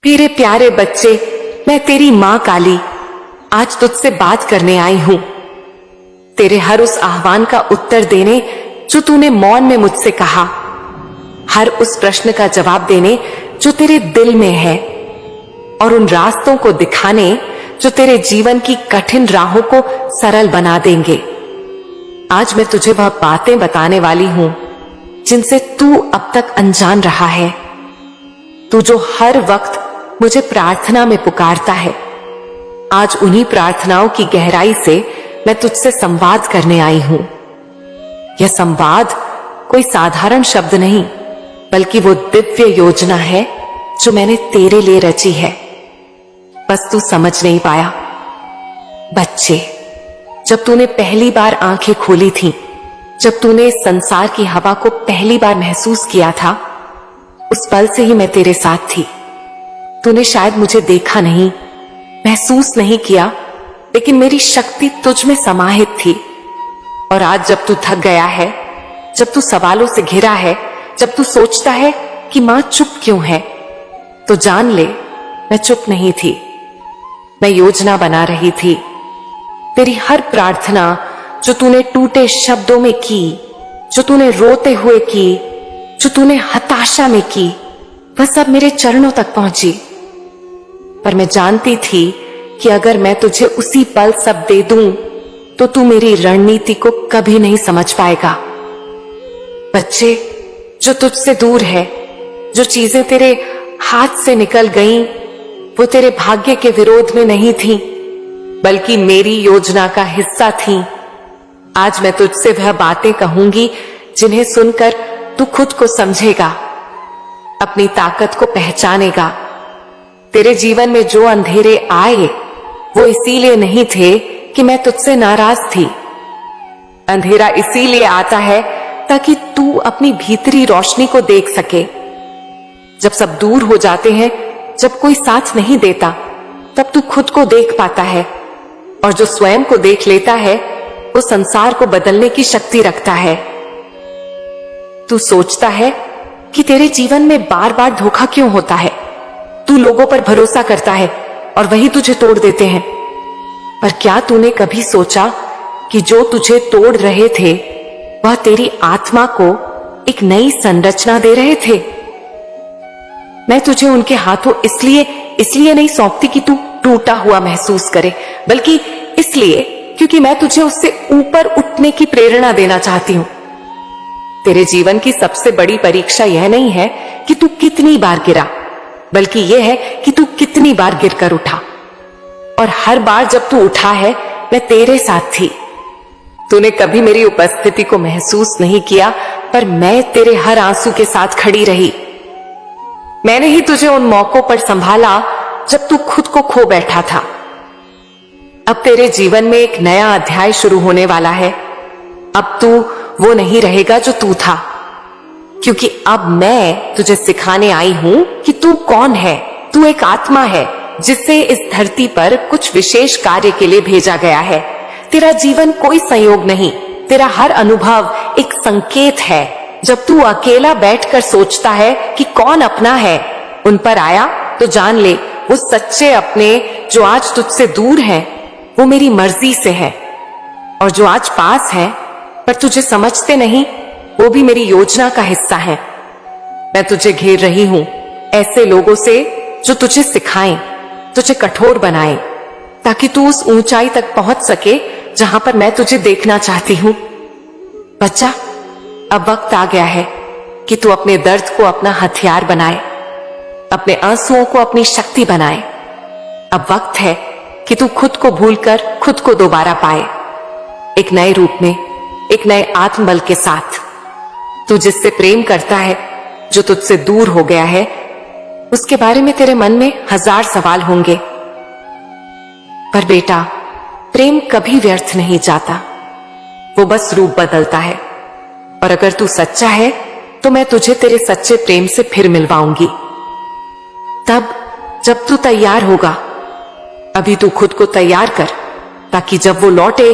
मेरे प्यारे बच्चे, मैं तेरी मां काली आज तुझसे बात करने आई हूं। तेरे हर उस आह्वान का उत्तर देने जो तूने मौन में मुझसे कहा, हर उस प्रश्न का जवाब देने जो तेरे दिल में है, और उन रास्तों को दिखाने जो तेरे जीवन की कठिन राहों को सरल बना देंगे। आज मैं तुझे वह बातें बताने वाली हूं जिनसे तू अब तक अनजान रहा है। तू जो हर वक्त मुझे प्रार्थना में पुकारता है, आज उन्हीं प्रार्थनाओं की गहराई से मैं तुझसे संवाद करने आई हूं। यह संवाद कोई साधारण शब्द नहीं, बल्कि वो दिव्य योजना है जो मैंने तेरे लिए रची है। बस तू समझ नहीं पाया। बच्चे, जब तूने पहली बार आंखें खोली थीं, जब तूने इस संसार की हवा को पहली बार महसूस किया था, उस पल से ही मैं तेरे साथ थी। तूने शायद मुझे देखा नहीं, महसूस नहीं किया, लेकिन मेरी शक्ति तुझ में समाहित थी। और आज जब तू थक गया है, जब तू सवालों से घिरा है, जब तू सोचता है कि मां चुप क्यों है, तो जान ले, मैं चुप नहीं थी। मैं योजना बना रही थी। तेरी हर प्रार्थना जो तूने टूटे शब्दों में की, जो तूने रोते हुए की, जो तूने हताशा में की, वह सब मेरे चरणों तक पहुंची। पर मैं जानती थी कि अगर मैं तुझे उसी पल सब दे दूं, तो तू मेरी रणनीति को कभी नहीं समझ पाएगा। बच्चे, जो तुझसे दूर है, जो चीजें तेरे हाथ से निकल गईं, वो तेरे भाग्य के विरोध में नहीं थी, बल्कि मेरी योजना का हिस्सा थी। आज मैं तुझसे वह बातें कहूंगी जिन्हें सुनकर तू खुद को समझेगा, अपनी ताकत को पहचानेगा। तेरे जीवन में जो अंधेरे आए, वो इसीलिए नहीं थे कि मैं तुझसे नाराज थी। अंधेरा इसीलिए आता है ताकि तू अपनी भीतरी रोशनी को देख सके। जब सब दूर हो जाते हैं, जब कोई साथ नहीं देता, तब तू खुद को देख पाता है, और जो स्वयं को देख लेता है, वो संसार को बदलने की शक्ति रखता है। तू सोचता है कि तेरे जीवन में बार बार धोखा क्यों होता है। तू लोगों पर भरोसा करता है और वही तुझे तोड़ देते हैं। पर क्या तूने कभी सोचा कि जो तुझे तोड़ रहे थे, वह तेरी आत्मा को एक नई संरचना दे रहे थे। मैं तुझे उनके हाथों इसलिए नहीं सौंपती कि तू टूटा हुआ महसूस करे, बल्कि इसलिए क्योंकि मैं तुझे उससे ऊपर उठने की प्रेरणा देना चाहती हूं। तेरे जीवन की सबसे बड़ी परीक्षा यह नहीं है कि तू कितनी बार गिरा, बल्कि यह है कि तू कितनी बार गिरकर उठा। और हर बार जब तू उठा है, मैं तेरे साथ थी। तूने कभी मेरी उपस्थिति को महसूस नहीं किया, पर मैं तेरे हर आंसू के साथ खड़ी रही। मैंने ही तुझे उन मौकों पर संभाला जब तू खुद को खो बैठा था। अब तेरे जीवन में एक नया अध्याय शुरू होने वाला है। अब तू वो नहीं रहेगा जो तू था, क्योंकि अब मैं तुझे सिखाने आई हूं कि तू कौन है। तू एक आत्मा है जिसे इस धरती पर कुछ विशेष कार्य के लिए भेजा गया है। तेरा जीवन कोई संयोग नहीं, तेरा हर अनुभव एक संकेत है। जब तू अकेला बैठकर सोचता है कि कौन अपना है उन पर आया, तो जान ले, वो सच्चे अपने जो आज तुझसे दूर हैं, वो मेरी मर्जी से है। और जो आज पास है पर तुझे समझते नहीं, वो भी मेरी योजना का हिस्सा है। मैं तुझे घेर रही हूं ऐसे लोगों से जो तुझे सिखाएं, तुझे कठोर बनाएं, ताकि तू उस ऊंचाई तक पहुंच सके जहां पर मैं तुझे देखना चाहती हूं। बच्चा, अब वक्त आ गया है कि तू अपने दर्द को अपना हथियार बनाए, अपने आंसुओं को अपनी शक्ति बनाए। अब वक्त है कि तू खुद को भूलकर खुद को दोबारा पाए, एक नए रूप में, एक नए आत्मबल के साथ। तू जिससे प्रेम करता है, जो तुझसे दूर हो गया है, उसके बारे में तेरे मन में 1000 सवाल होंगे। पर बेटा, प्रेम कभी व्यर्थ नहीं जाता, वो बस रूप बदलता है। और अगर तू सच्चा है, तो मैं तुझे तेरे सच्चे प्रेम से फिर मिलवाऊंगी। तब जब तू तैयार होगा, अभी तू खुद को तैयार कर, ताकि जब वो लौटे,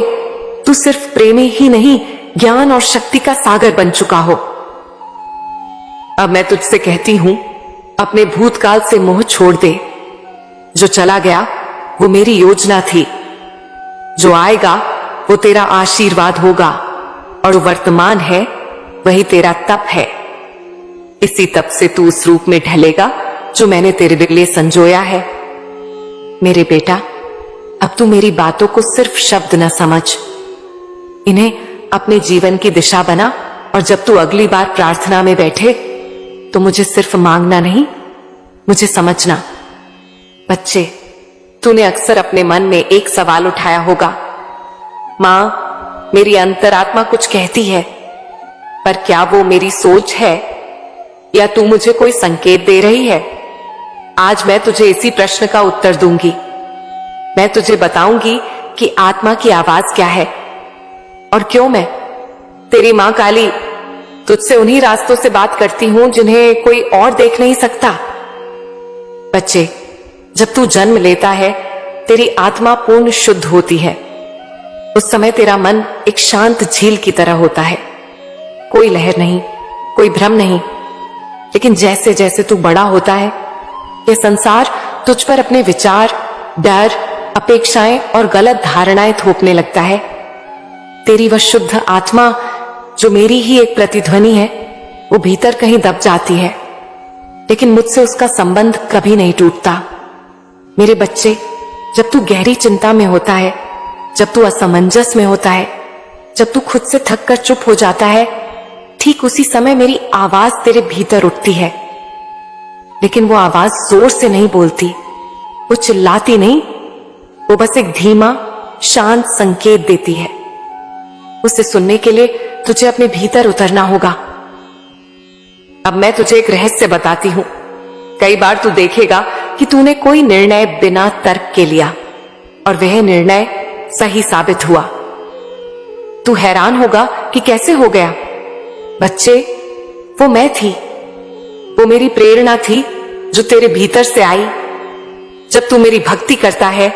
तू सिर्फ प्रेमी ही नहीं, ज्ञान और शक्ति का सागर बन चुका हो। अब मैं तुझसे कहती हूं, अपने भूतकाल से मोह छोड़ दे। जो चला गया वो मेरी योजना थी, जो आएगा वो तेरा आशीर्वाद होगा, और जो वर्तमान है वही तेरा तप है। इसी तप से तू उस रूप में ढलेगा जो मैंने तेरे लिए संजोया है। मेरे बेटा, अब तू मेरी बातों को सिर्फ शब्द न समझ, इन्हें अपने जीवन की दिशा बना। और जब तू अगली बार प्रार्थना में बैठे तो मुझे सिर्फ मांगना नहीं, मुझे समझना। बच्चे, तूने अक्सर अपने मन में एक सवाल उठाया होगा, मां, मेरी अंतरात्मा कुछ कहती है, पर क्या वो मेरी सोच है या तू मुझे कोई संकेत दे रही है? आज मैं तुझे इसी प्रश्न का उत्तर दूंगी। मैं तुझे बताऊंगी कि आत्मा की आवाज क्या है और क्यों मैं, तेरी मां काली, तुझसे उन्हीं रास्तों से बात करती हूं जिन्हें कोई और देख नहीं सकता। बच्चे, जब तू जन्म लेता है तेरी आत्मा पूर्ण शुद्ध होती है। उस समय तेरा मन एक शांत झील की तरह होता है, कोई लहर नहीं, कोई भ्रम नहीं। लेकिन जैसे जैसे तू बड़ा होता है यह संसार तुझ पर अपने विचार, डर, अपेक्षाएं और गलत धारणाएं थोपने लगता है। तेरी वह शुद्ध आत्मा जो मेरी ही एक प्रतिध्वनि है, वो भीतर कहीं दब जाती है, लेकिन मुझसे उसका संबंध कभी नहीं टूटता। मेरे बच्चे, जब तू गहरी चिंता में होता है, जब तू असमंजस में होता है, जब तू खुद से थक कर चुप हो जाता है, ठीक उसी समय मेरी आवाज तेरे भीतर उठती है। लेकिन वो आवाज जोर से नहीं बोलती, वो चिल्लाती नहीं, वो बस एक धीमा शांत संकेत देती है। उसे सुनने के लिए तुझे अपने भीतर उतरना होगा। अब मैं तुझे एक रहस्य बताती हूं। कई बार तू देखेगा कि तूने कोई निर्णय बिना तर्क के लिया और वह निर्णय सही साबित हुआ। तू हैरान होगा कि कैसे हो गया। बच्चे, वो मैं थी, वो मेरी प्रेरणा थी जो तेरे भीतर से आई। जब तू मेरी भक्ति करता है,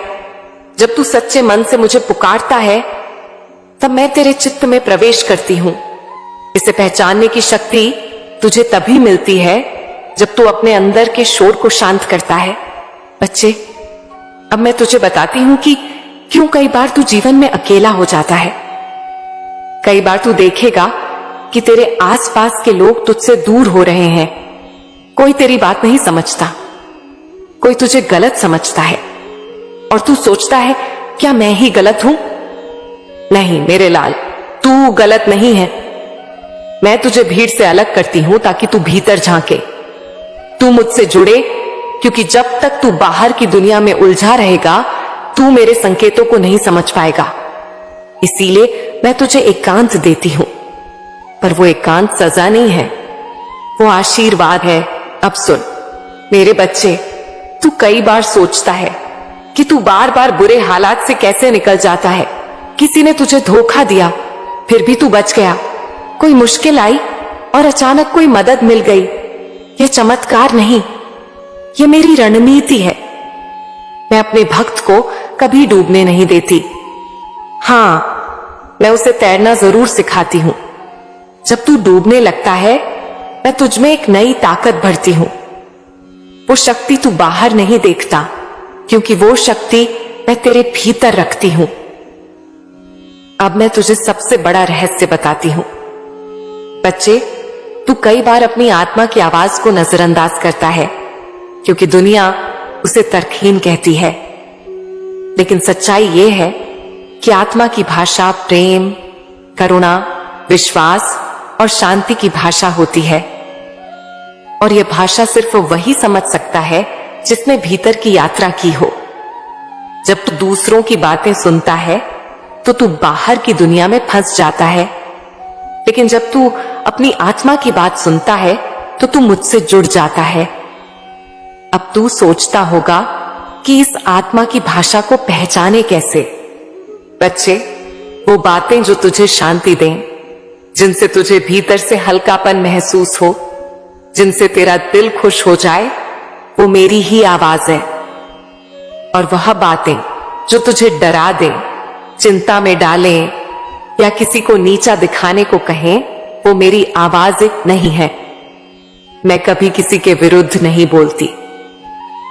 जब तू सच्चे मन से मुझे पुकारता है, तब मैं तेरे चित्त में प्रवेश करती हूं। इसे पहचानने की शक्ति तुझे तभी मिलती है जब तू अपने अंदर के शोर को शांत करता है। बच्चे, अब मैं तुझे बताती हूं कि क्यों कई बार तू जीवन में अकेला हो जाता है। कई बार तू देखेगा कि तेरे आसपास के लोग तुझसे दूर हो रहे हैं। कोई तेरी बात नहीं समझता, कोई तुझे गलत समझता है और तू सोचता है, क्या मैं ही गलत हूं? नहीं मेरे लाल, तू गलत नहीं है। मैं तुझे भीड़ से अलग करती हूं ताकि तू भीतर झांके, तू मुझसे जुड़े, क्योंकि जब तक तू बाहर की दुनिया में उलझा रहेगा तू मेरे संकेतों को नहीं समझ पाएगा। इसीलिए मैं तुझे एकांत देती हूं, पर वो एकांत सजा नहीं है, वो आशीर्वाद है। अब सुन मेरे बच्चे, तू कई बार सोचता है कि तू बार बार बुरे हालात से कैसे निकल जाता है। किसी ने तुझे धोखा दिया, फिर भी तू बच गया। कोई मुश्किल आई और अचानक कोई मदद मिल गई। यह चमत्कार नहीं, यह मेरी रणनीति है। मैं अपने भक्त को कभी डूबने नहीं देती। हां, मैं उसे तैरना जरूर सिखाती हूं। जब तू डूबने लगता है, मैं तुझमें एक नई ताकत भरती हूं। वो शक्ति तू बाहर नहीं देखता, क्योंकि वो शक्ति मैं तेरे भीतर रखती हूं। अब मैं तुझे सबसे बड़ा रहस्य बताती हूं। बच्चे, तू कई बार अपनी आत्मा की आवाज को नजरअंदाज करता है, क्योंकि दुनिया उसे तर्कहीन कहती है। लेकिन सच्चाई यह है कि आत्मा की भाषा प्रेम, करुणा, विश्वास और शांति की भाषा होती है। और यह भाषा सिर्फ वही समझ सकता है जिसने भीतर की यात्रा की हो। जब तू दूसरों की बातें सुनता है तो तू बाहर की दुनिया में फंस जाता है, लेकिन जब तू अपनी आत्मा की बात सुनता है तो तू मुझसे जुड़ जाता है। अब तू सोचता होगा कि इस आत्मा की भाषा को पहचाने कैसे। बच्चे, वो बातें जो तुझे शांति दें, जिनसे तुझे भीतर से हल्कापन महसूस हो, जिनसे तेरा दिल खुश हो जाए, वो मेरी ही आवाज है। और वह बातें जो तुझे डरा दें, चिंता में डालें या किसी को नीचा दिखाने को कहें, वो मेरी आवाज नहीं है। मैं कभी किसी के विरुद्ध नहीं बोलती।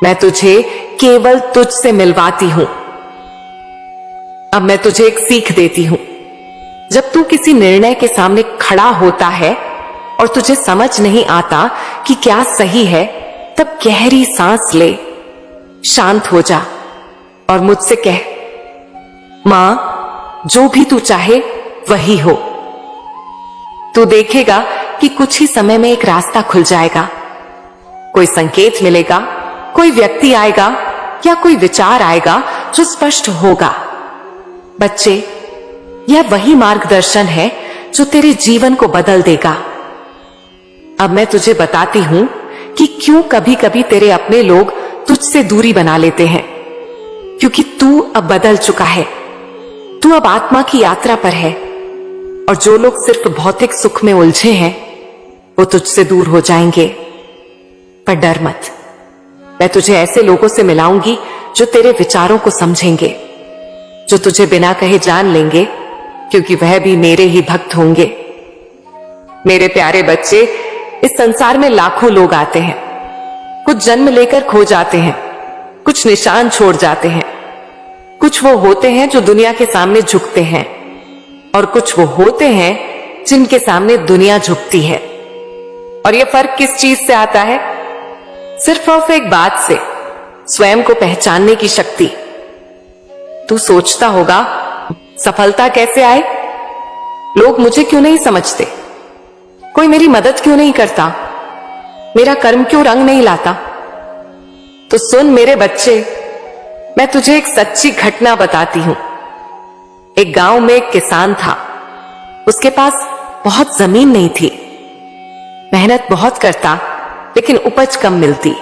मैं तुझे केवल तुझसे मिलवाती हूं। अब मैं तुझे एक सीख देती हूं। जब तू किसी निर्णय के सामने खड़ा होता है और तुझे समझ नहीं आता कि क्या सही है, तब गहरी सांस ले, शांत हो जा और मुझसे कह, मां, जो भी तू चाहे वही हो। तू देखेगा कि कुछ ही समय में एक रास्ता खुल जाएगा। कोई संकेत मिलेगा, कोई व्यक्ति आएगा या कोई विचार आएगा जो स्पष्ट होगा। बच्चे, यह वही मार्गदर्शन है जो तेरे जीवन को बदल देगा। अब मैं तुझे बताती हूं कि क्यों कभी कभी तेरे अपने लोग तुझसे दूरी बना लेते हैं। क्योंकि तू अब बदल चुका है। तू अब आत्मा की यात्रा पर है और जो लोग सिर्फ भौतिक सुख में उलझे हैं वो तुझसे दूर हो जाएंगे। पर डर मत, मैं तुझे ऐसे लोगों से मिलाऊंगी जो तेरे विचारों को समझेंगे, जो तुझे बिना कहे जान लेंगे, क्योंकि वह भी मेरे ही भक्त होंगे। मेरे प्यारे बच्चे, इस संसार में लाखों लोग आते हैं। कुछ जन्म लेकर खो जाते हैं, कुछ निशान छोड़ जाते हैं। कुछ वो होते हैं जो दुनिया के सामने झुकते हैं और कुछ वो होते हैं जिनके सामने दुनिया झुकती है। और ये फर्क किस चीज से आता है? सिर्फ और एक बात से, स्वयं को पहचानने की शक्ति। तू सोचता होगा, सफलता कैसे आए? लोग मुझे क्यों नहीं समझते? कोई मेरी मदद क्यों नहीं करता? मेरा कर्म क्यों रंग नहीं लाता? तो सुन मेरे बच्चे, मैं तुझे एक सच्ची घटना बताती हूं। एक गांव में एक किसान था। उसके पास बहुत जमीन नहीं थी। मेहनत बहुत करता, लेकिन उपज कम मिलती।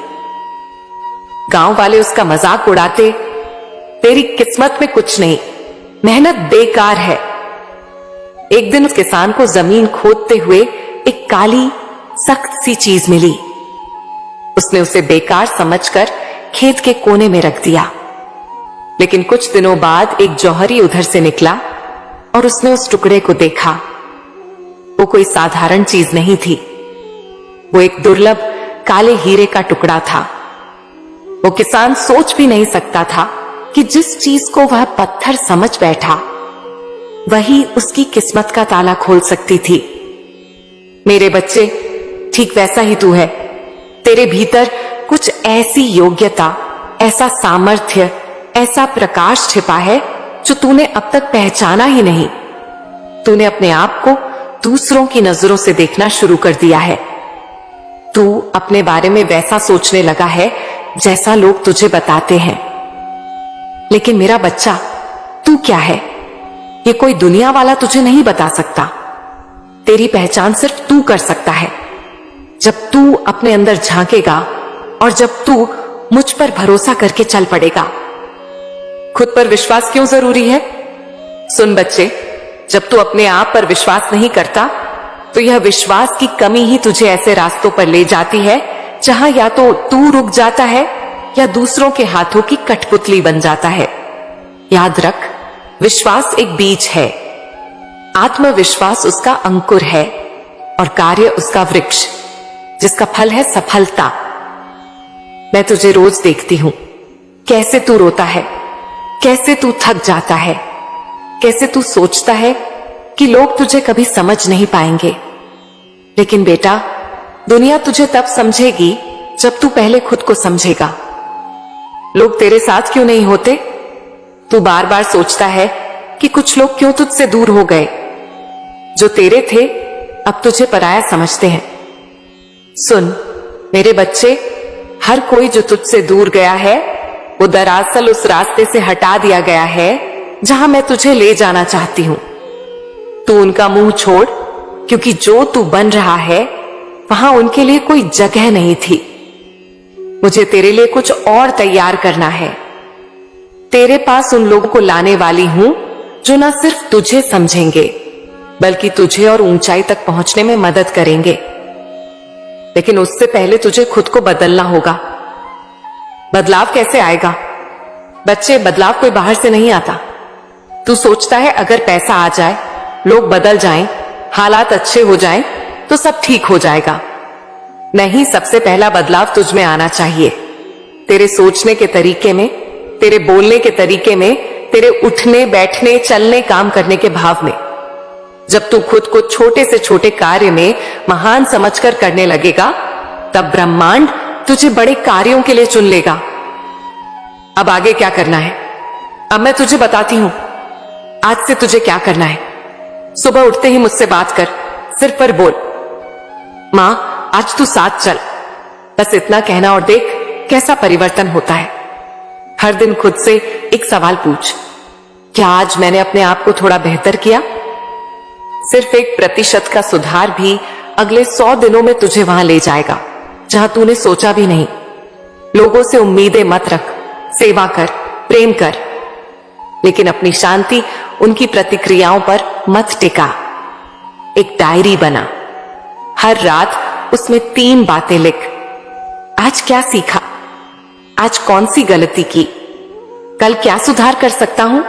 गांव वाले उसका मजाक उड़ाते, तेरी किस्मत में कुछ नहीं, मेहनत बेकार है। एक दिन उस किसान को जमीन खोदते हुए एक काली सख्त सी चीज मिली। उसने उसे बेकार समझकर खेत के कोने में रख दिया। लेकिन कुछ दिनों बाद एक जौहरी उधर से निकला और उसने उस टुकड़े को देखा। वो कोई साधारण चीज नहीं थी, वो एक दुर्लभ काले हीरे का टुकड़ा था। वो किसान सोच भी नहीं सकता था कि जिस चीज को वह पत्थर समझ बैठा, वही उसकी किस्मत का ताला खोल सकती थी। मेरे बच्चे, ठीक वैसा ही तू है। तेरे भीतर कुछ ऐसी योग्यता, ऐसा सामर्थ्य, ऐसा प्रकाश छिपा है जो तूने अब तक पहचाना ही नहीं। तूने अपने आप को दूसरों की नजरों से देखना शुरू कर दिया है। तू अपने बारे में वैसा सोचने लगा है जैसा लोग तुझे बताते हैं। लेकिन मेरा बच्चा, तू क्या है, ये कोई दुनिया वाला तुझे नहीं बता सकता। तेरी पहचान सिर्फ तू कर सकता है। जब तू अपने अंदर झांकेगा और जब तू मुझ पर भरोसा करके चल पड़ेगा। खुद पर विश्वास क्यों जरूरी है? सुन बच्चे, जब तू अपने आप पर विश्वास नहीं करता, तो यह विश्वास की कमी ही तुझे ऐसे रास्तों पर ले जाती है जहां या तो तू रुक जाता है या दूसरों के हाथों की कठपुतली बन जाता है। याद रख, विश्वास एक बीज है, आत्मविश्वास उसका अंकुर है और कार्य उसका वृक्ष, जिसका फल है सफलता। मैं तुझे रोज देखती हूं, कैसे तू रोता है, कैसे तू थक जाता है, कैसे तू सोचता है कि लोग तुझे कभी समझ नहीं पाएंगे। लेकिन बेटा, दुनिया तुझे तब समझेगी जब तू पहले खुद को समझेगा। लोग तेरे साथ क्यों नहीं होते? तू बार बार सोचता है कि कुछ लोग क्यों तुझसे दूर हो गए। जो तेरे थे अब तुझे पराया समझते हैं। सुन मेरे बच्चे, हर कोई जो तुझसे दूर गया है वो दरअसल उस रास्ते से हटा दिया गया है जहां मैं तुझे ले जाना चाहती हूं। तू उनका मुंह छोड़, क्योंकि जो तू बन रहा है वहां उनके लिए कोई जगह नहीं थी। मुझे तेरे लिए कुछ और तैयार करना है। तेरे पास उन लोगों को लाने वाली हूं जो न सिर्फ तुझे समझेंगे बल्कि तुझे और ऊंचाई तक पहुंचने में मदद करेंगे। लेकिन उससे पहले तुझे खुद को बदलना होगा। बदलाव कैसे आएगा? बच्चे, बदलाव कोई बाहर से नहीं आता। तू सोचता है अगर पैसा आ जाए, लोग बदल जाएं, हालात अच्छे हो जाएं, तो सब ठीक हो जाएगा। नहीं, सबसे पहला बदलाव तुझ में आना चाहिए। तेरे सोचने के तरीके में, तेरे बोलने के तरीके में, तेरे उठने बैठने चलने काम करने के भाव में। जब तू खुद को छोटे से छोटे कार्य में महान समझकर करने लगेगा, तब ब्रह्मांड तुझे बड़े कार्यों के लिए चुन लेगा। अब आगे क्या करना है, अब मैं तुझे बताती हूं। आज से तुझे क्या करना है, सुबह उठते ही मुझसे बात कर, सिर पर बोल, मां आज तू साथ चल। बस इतना कहना और देख कैसा परिवर्तन होता है। हर दिन खुद से एक सवाल पूछ, क्या आज मैंने अपने आप को थोड़ा बेहतर किया? सिर्फ 1% का सुधार भी अगले 100 दिनों में तुझे वहां ले जाएगा जहां तूने सोचा भी नहीं। लोगों से उम्मीदें मत रख, सेवा कर, प्रेम कर, लेकिन अपनी शांति उनकी प्रतिक्रियाओं पर मत टिका। एक डायरी बना, हर रात उसमें 3 बातें लिख। आज क्या सीखा, आज कौन सी गलती की, कल क्या सुधार कर सकता हूं।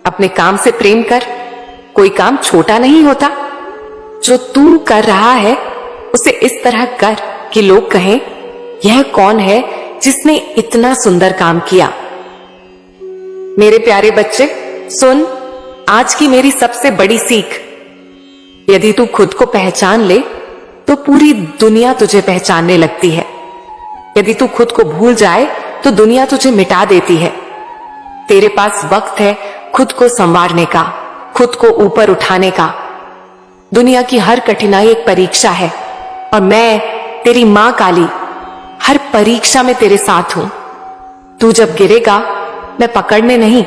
अपने काम से प्रेम कर, कोई काम छोटा नहीं होता। जो तू कर रहा है उसे इस तरह कर कि लोग कहें, यह कौन है जिसने इतना सुंदर काम किया। मेरे प्यारे बच्चे सुन, आज की मेरी सबसे बड़ी सीख, यदि तू खुद को पहचान ले तो पूरी दुनिया तुझे पहचानने लगती है। यदि तू खुद को भूल जाए तो दुनिया तुझे मिटा देती है। तेरे पास वक्त है खुद को संवारने का, खुद को ऊपर उठाने का। दुनिया की हर कठिनाई एक परीक्षा है और मैं तेरी मां काली हर परीक्षा में तेरे साथ हूं। तू जब गिरेगा मैं पकड़ने नहीं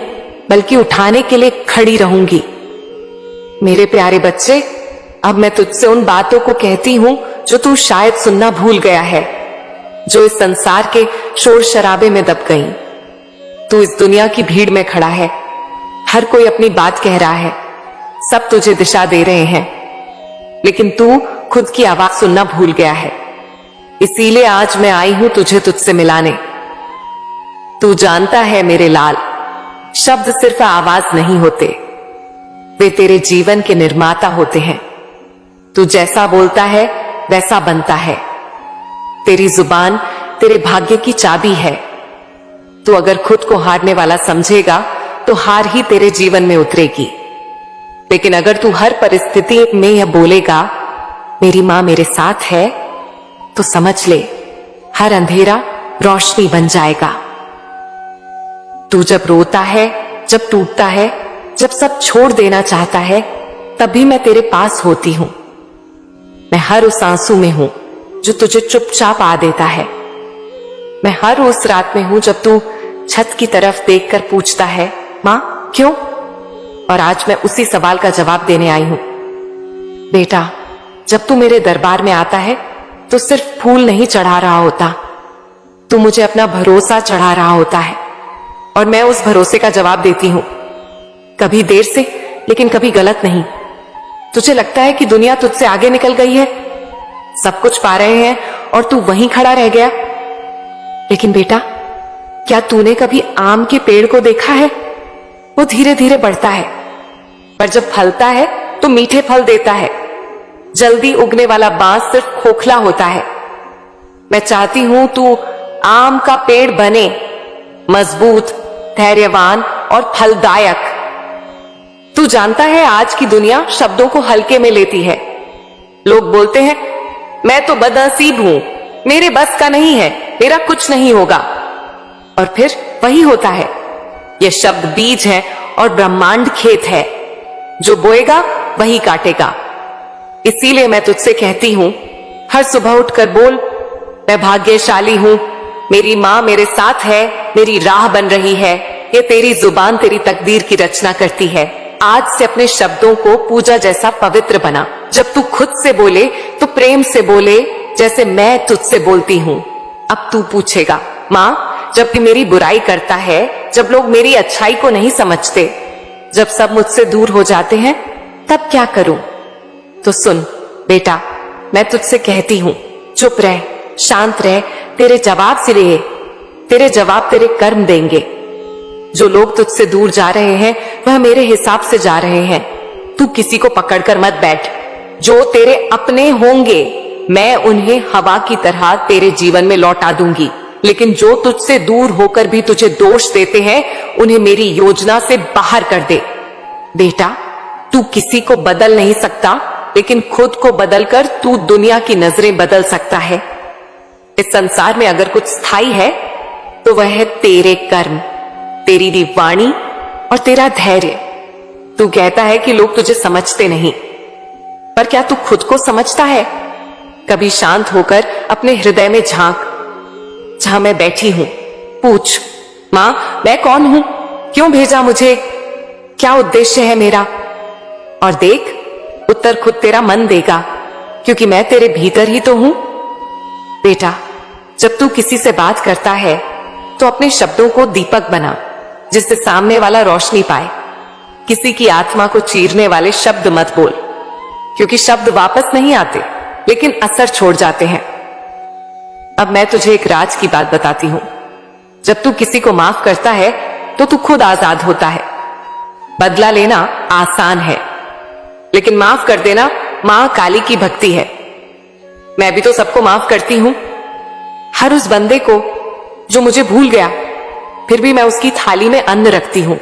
बल्कि उठाने के लिए खड़ी रहूंगी। मेरे प्यारे बच्चे, अब मैं तुझसे उन बातों को कहती हूं जो तू शायद सुनना भूल गया है, जो इस संसार के शोर शराबे में दब गई। तू इस दुनिया की भीड़ में खड़ा है, हर कोई अपनी बात कह रहा है, सब तुझे दिशा दे रहे हैं, लेकिन तू खुद की आवाज सुनना भूल गया है। इसीलिए आज मैं आई हूं तुझे तुझसे मिलाने। तू जानता है मेरे लाल, शब्द सिर्फ आवाज नहीं होते, वे तेरे जीवन के निर्माता होते हैं। तू जैसा बोलता है वैसा बनता है। तेरी जुबान तेरे भाग्य की चाबी है। तू अगर खुद को हारने वाला समझेगा तो हार ही तेरे जीवन में उतरेगी। लेकिन अगर तू हर परिस्थिति में यह बोलेगा, मेरी मां मेरे साथ है, तो समझ ले हर अंधेरा रोशनी बन जाएगा। तू जब रोता है, जब टूटता है, जब सब छोड़ देना चाहता है, तभी मैं तेरे पास होती हूं। मैं हर उस आंसू में हूं जो तुझे चुपचाप आ देता है। मैं हर उस रात में हूं जब तू छत की तरफ देखकर पूछता है, मां क्यों? और आज मैं उसी सवाल का जवाब देने आई हूं। बेटा, जब तू मेरे दरबार में आता है तो सिर्फ फूल नहीं चढ़ा रहा होता, तू मुझे अपना भरोसा चढ़ा रहा होता है और मैं उस भरोसे का जवाब देती हूं। कभी देर से, लेकिन कभी गलत नहीं। तुझे लगता है कि दुनिया तुझसे आगे निकल गई है, सब कुछ पा रहे हैं और तू वहीं खड़ा रह गया। लेकिन बेटा, क्या तूने कभी आम के पेड़ को देखा है? वो धीरे धीरे बढ़ता है, पर जब फलता है तो मीठे फल देता है। जल्दी उगने वाला बांस सिर्फ खोखला होता है। मैं चाहती हूं तू आम का पेड़ बने, मजबूत, धैर्यवान और फलदायक। तू जानता है आज की दुनिया शब्दों को हल्के में लेती है। लोग बोलते हैं, मैं तो बदनसीब हूं, मेरे बस का नहीं है, मेरा कुछ नहीं होगा। और फिर वही होता है। यह शब्द बीज है और ब्रह्मांड खेत है, जो बोएगा वही काटेगा। इसीलिए मैं तुझसे कहती हूं, हर सुबह उठकर बोल, मैं भाग्यशाली हूं, मेरी मां मेरे साथ है, मेरी राह बन रही है। ये तेरी जुबान तेरी तकदीर की रचना करती है। आज से अपने शब्दों को पूजा जैसा पवित्र बना। जब तू खुद से बोले तो प्रेम से बोले, जैसे मैं तुझसे बोलती हूं। अब तू पूछेगा, मां जब भी मेरी बुराई करता है, जब लोग मेरी अच्छाई को नहीं समझते, जब सब मुझसे दूर हो जाते हैं, तब क्या करूं? तो सुन बेटा, मैं तुझसे कहती हूं, चुप रह, शांत रह, तेरे जवाब से रहे, तेरे जवाब तेरे कर्म देंगे। जो लोग तुझसे दूर जा रहे हैं वह मेरे हिसाब से जा रहे हैं। तू किसी को पकड़कर मत बैठ। जो तेरे अपने होंगे मैं उन्हें हवा की तरह तेरे जीवन में लौटा दूंगी। लेकिन जो तुझसे दूर होकर भी तुझे दोष देते हैं, उन्हें मेरी योजना से बाहर कर दे। बेटा, तू किसी को बदल नहीं सकता, लेकिन खुद को बदलकर तू दुनिया की नजरें बदल सकता है। इस संसार में अगर कुछ स्थायी है तो वह है तेरे कर्म, तेरी वाणी और तेरा धैर्य। तू कहता है कि लोग तुझे समझते नहीं, पर क्या तू खुद को समझता है? कभी शांत होकर अपने हृदय में झांक, जहां मैं बैठी हूं। पूछ, मां, मैं कौन हूं? क्यों भेजा मुझे? क्या उद्देश्य है मेरा? और देख, उत्तर खुद तेरा मन देगा, क्योंकि मैं तेरे भीतर ही तो हूं। बेटा, जब तू किसी से बात करता है तो अपने शब्दों को दीपक बना, जिससे सामने वाला रोशनी पाए। किसी की आत्मा को चीरने वाले शब्द मत बोल, क्योंकि शब्द वापस नहीं आते, लेकिन असर छोड़ जाते हैं। अब मैं तुझे एक राज की बात बताती हूं। जब तू किसी को माफ करता है तो तू खुद आजाद होता है। बदला लेना आसान है, लेकिन माफ कर देना मां काली की भक्ति है। मैं भी तो सबको माफ करती हूं, हर उस बंदे को जो मुझे भूल गया, फिर भी मैं उसकी थाली में अन्न रखती हूं।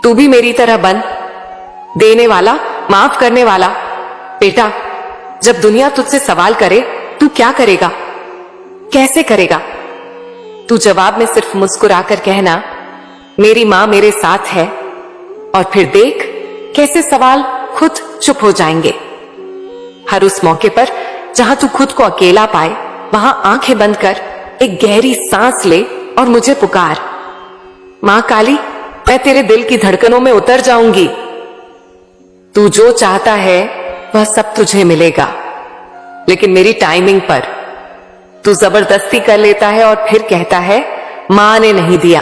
तू भी मेरी तरह बन, देने वाला, माफ करने वाला। बेटा, जब दुनिया तुझसे सवाल करे, तू क्या करेगा, कैसे करेगा? तू जवाब में सिर्फ मुस्कुराकर कहना, मेरी मां मेरे साथ है, और फिर देख कैसे सवाल खुद चुप हो जाएंगे। हर उस मौके पर जहां तू खुद को अकेला पाए, वहां आंखें बंद कर एक गहरी सांस ले और मुझे पुकार। मां काली, मैं तेरे दिल की धड़कनों में उतर जाऊंगी। तू जो चाहता है वह सब तुझे मिलेगा, लेकिन मेरी टाइमिंग पर। तू जबरदस्ती कर लेता है और फिर कहता है मां ने नहीं दिया।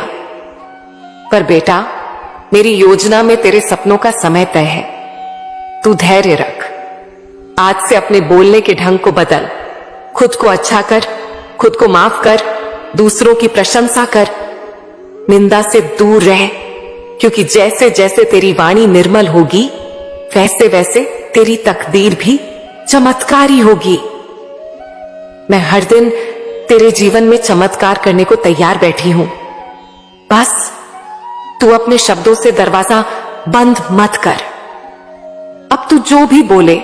पर बेटा, मेरी योजना में तेरे सपनों का समय तय है। तू धैर्य रख। आज से अपने बोलने के ढंग को बदल, खुद को अच्छा कर, खुद को माफ कर, दूसरों की प्रशंसा कर, निंदा से दूर रह, क्योंकि जैसे जैसे तेरी वाणी निर्मल होगी, वैसे वैसे तेरी तकदीर भी चमत्कारी होगी। मैं हर दिन तेरे जीवन में चमत्कार करने को तैयार बैठी हूं। बस तू अपने शब्दों से दरवाजा बंद मत कर। अब तू जो भी बोले,